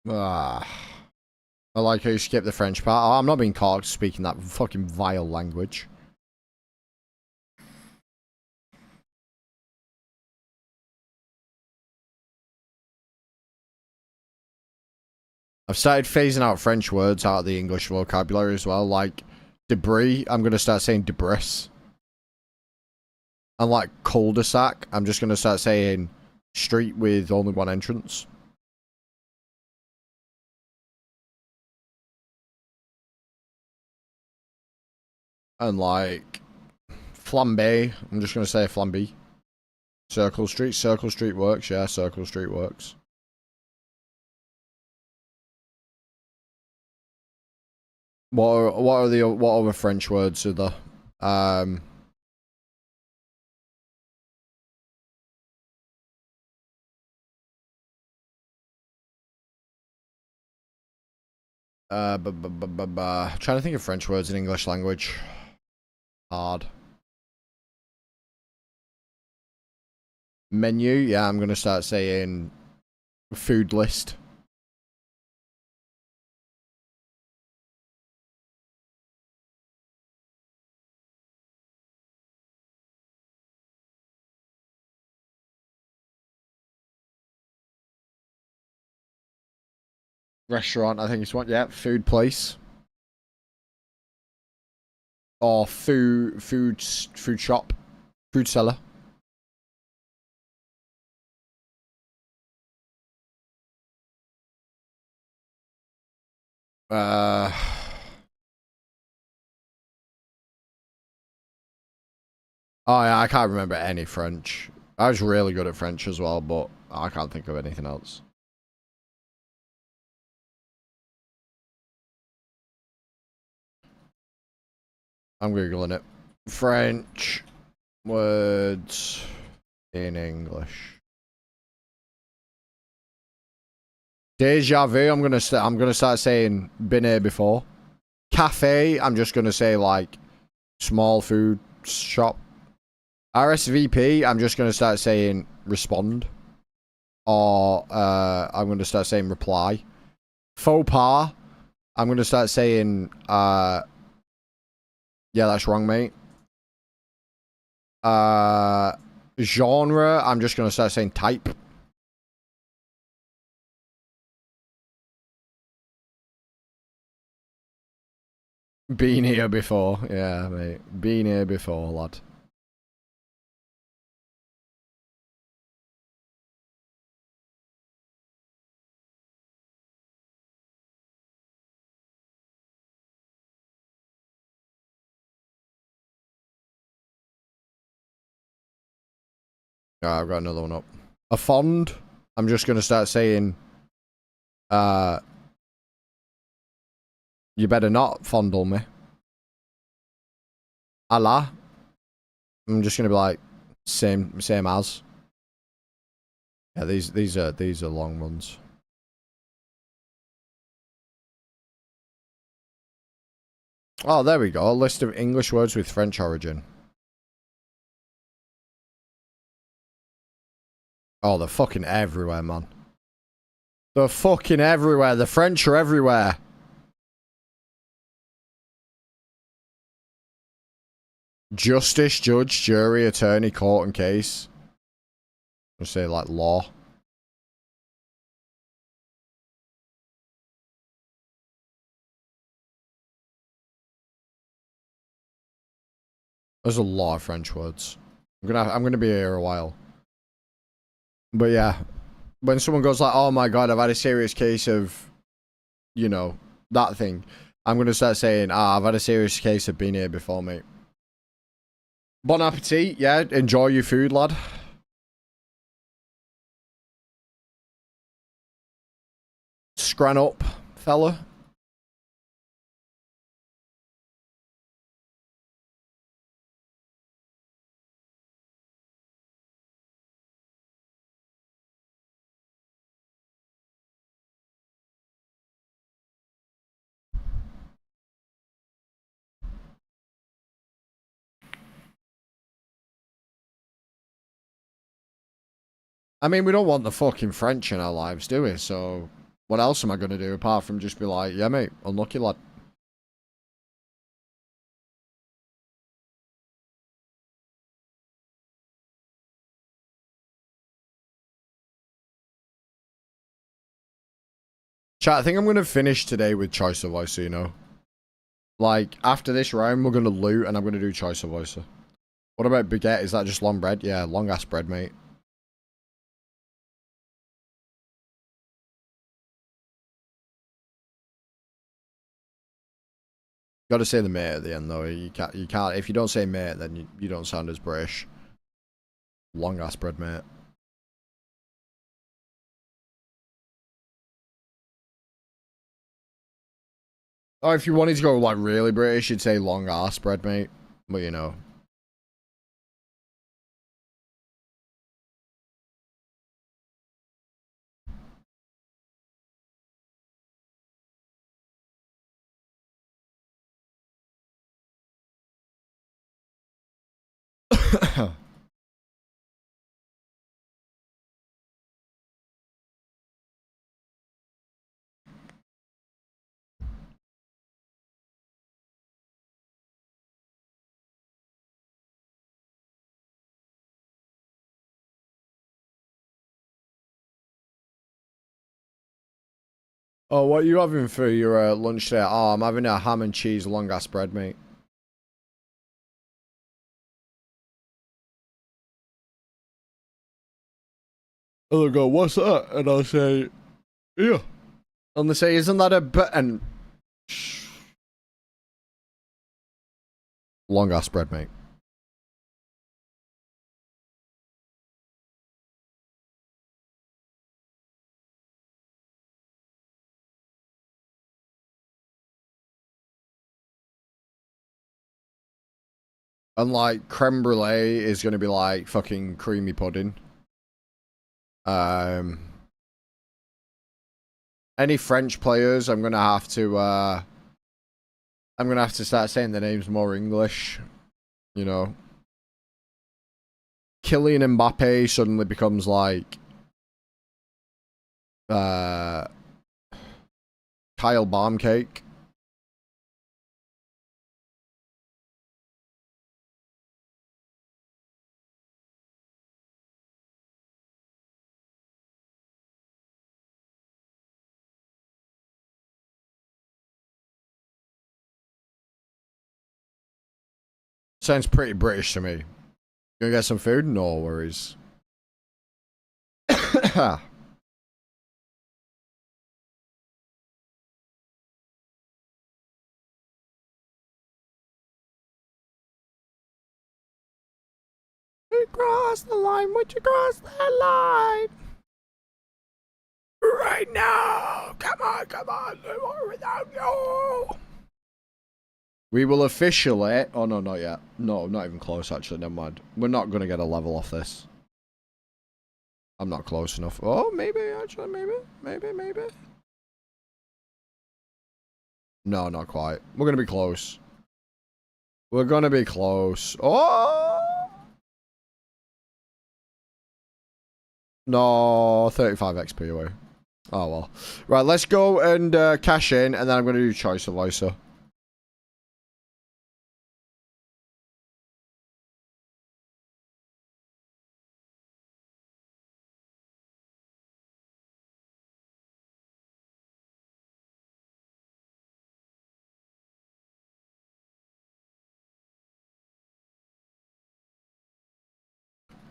I like how you skip the French part. Oh, I'm not being caught speaking that fucking vile language. I've started phasing out French words out of the English vocabulary as well. Like debris, I'm going to start saying debris. And like cul-de-sac, I'm just going to start saying street with only one entrance. And like flambe, I'm just going to say flambe. Circle Street works. Yeah, Circle Street works. What other French words are there? Trying to think of French words in English language. Hard. Menu, yeah, I'm gonna start saying food list. Restaurant, I think it's one. Yeah, food place. Or food shop. Food seller. Oh yeah, I can't remember any French. I was really good at French as well, but I can't think of anything else. I'm googling it. French words in English. Deja vu. I'm gonna start saying been here before. Cafe. I'm just gonna say like Small food shop. RSVP, I'm just going to start saying respond. Or I'm going to start saying reply. Faux pas, I'm going to start saying, yeah, that's wrong, mate. Genre, I'm just going to start saying type. Been here before. Yeah, mate. Been here before, lad. I've got another one up. A fond, I'm just going to start saying, you better not fondle me. Allah. I'm just gonna be like, same as. Yeah, these are long ones. Oh, there we go. A list of English words with French origin. Oh, they're fucking everywhere, man. They're fucking everywhere. The French are everywhere. Justice, judge, jury, attorney, court, and case. I'll say like law. There's a lot of French words. I'm gonna be here a while. But yeah, when someone goes like, "Oh my god, I've had a serious case of," you know, that thing, I'm gonna start saying, I've had a serious case of being here before, mate. Bon appetit, yeah, enjoy your food, lad. Scran up, fella. I mean, we don't want the fucking French in our lives, do we? So, what else am I going to do apart from just be like, yeah, mate, unlucky lad. Chat, I think I'm going to finish today with Choice of VOICER, you know? Like, after this round, we're going to loot and I'm going to do Choice of VOICER. What about baguette? Is that just long bread? Yeah, long ass bread, mate. Got to say the mate at the end, though. You can't. If you don't say mate, then you don't sound as British. Long ass bread, mate. Oh, if you wanted to go like really British, you'd say long ass bread, mate. But you know. Oh, what are you having for your lunch there? Oh, I'm having a ham and cheese long ass bread, mate. And they'll go, what's that? And I'll say, yeah. And they say, isn't that a button? Long ass bread, mate. And like creme brulee is gonna be like fucking creamy pudding. Any French players, I'm gonna have to I'm gonna have to start saying the names more English. You know. Kylian Mbappe suddenly becomes like Kyle Baumcake. Sounds pretty British to me. Gonna get some food? No worries. You cross the line, would you cross that line? Right now! Come on, come on! No more without you! We will officially... Oh, no, not yet. No, not even close, actually. Never mind. We're not going to get a level off this. I'm not close enough. Oh, maybe, actually, maybe. Maybe. No, not quite. We're going to be close. We're going to be close. Oh! No, 35 XP away. Oh, well. Right, let's go and cash in, and then I'm going to do choice of VOICER.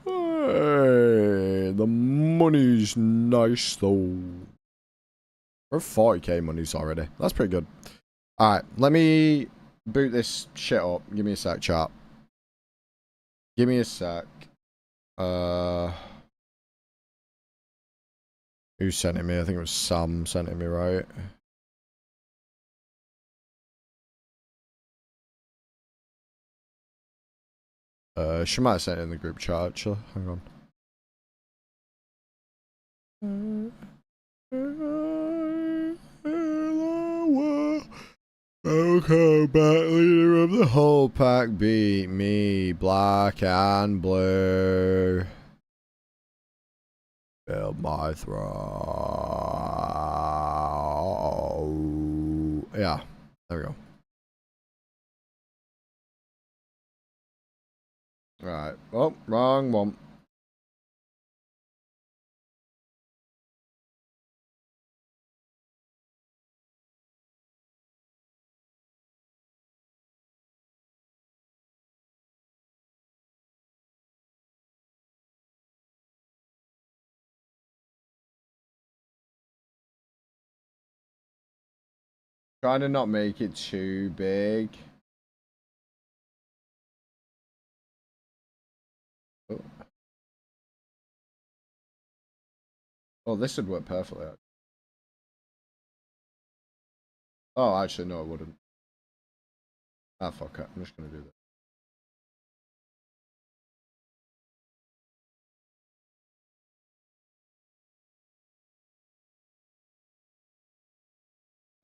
Hey, the money's nice, though. We're 40k monies already. That's pretty good. Alright, let me boot this shit up. Give me a sec, chat. Give me a sec. Who sent it me? I think it was Sam sent it me, right? She might have sent it in the group chat, actually. Hang on. Okay, back leader of the whole pack beat me, black and blue. Build my throne. Yeah, there we go. Alright. Oh, wrong one. Trying to not make it too big. Oh, oh, this would work perfectly. Oh, actually, no, it wouldn't. Ah, fuck it. I'm just gonna do this.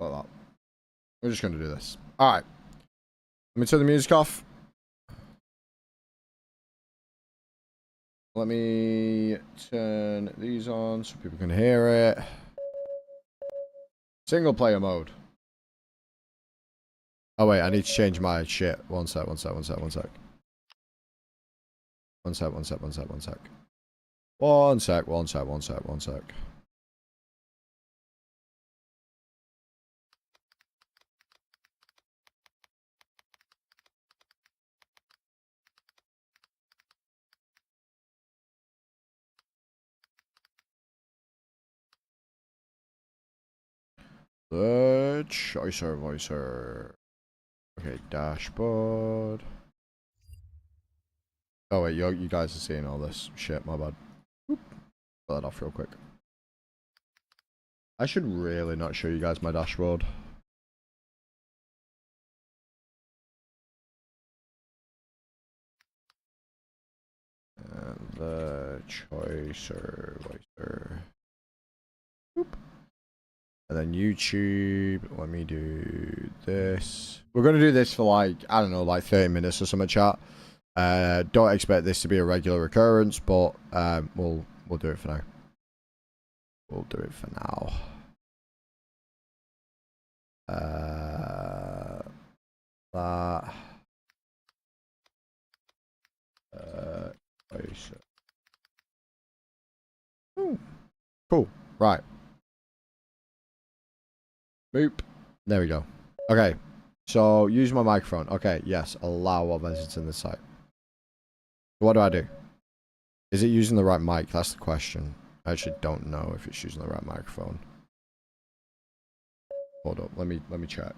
Like that. We're just gonna do this. Alright. Let me turn the music off. Let me turn these on so people can hear it. Single player mode. Oh wait, I need to change my shit. One sec. One sec. The choicer voicer. Okay, dashboard. Oh wait, you guys are seeing all this shit, my bad. Put that off real quick. I should really not show you guys my dashboard. And the choicer voicer. Boop. And then YouTube, let me do this. We're going to do this for like, I don't know, like 30 minutes or something, chat. Don't expect this to be a regular occurrence, but we'll do it for now. We'll do it for now. That. VOICER. Ooh, cool. Right. Boop. There we go. Okay. So, use my microphone. Okay, yes. Allow while visiting the site. What do I do? Is it using the right mic? That's the question. I actually don't know if it's using the right microphone. Hold up. Let me check.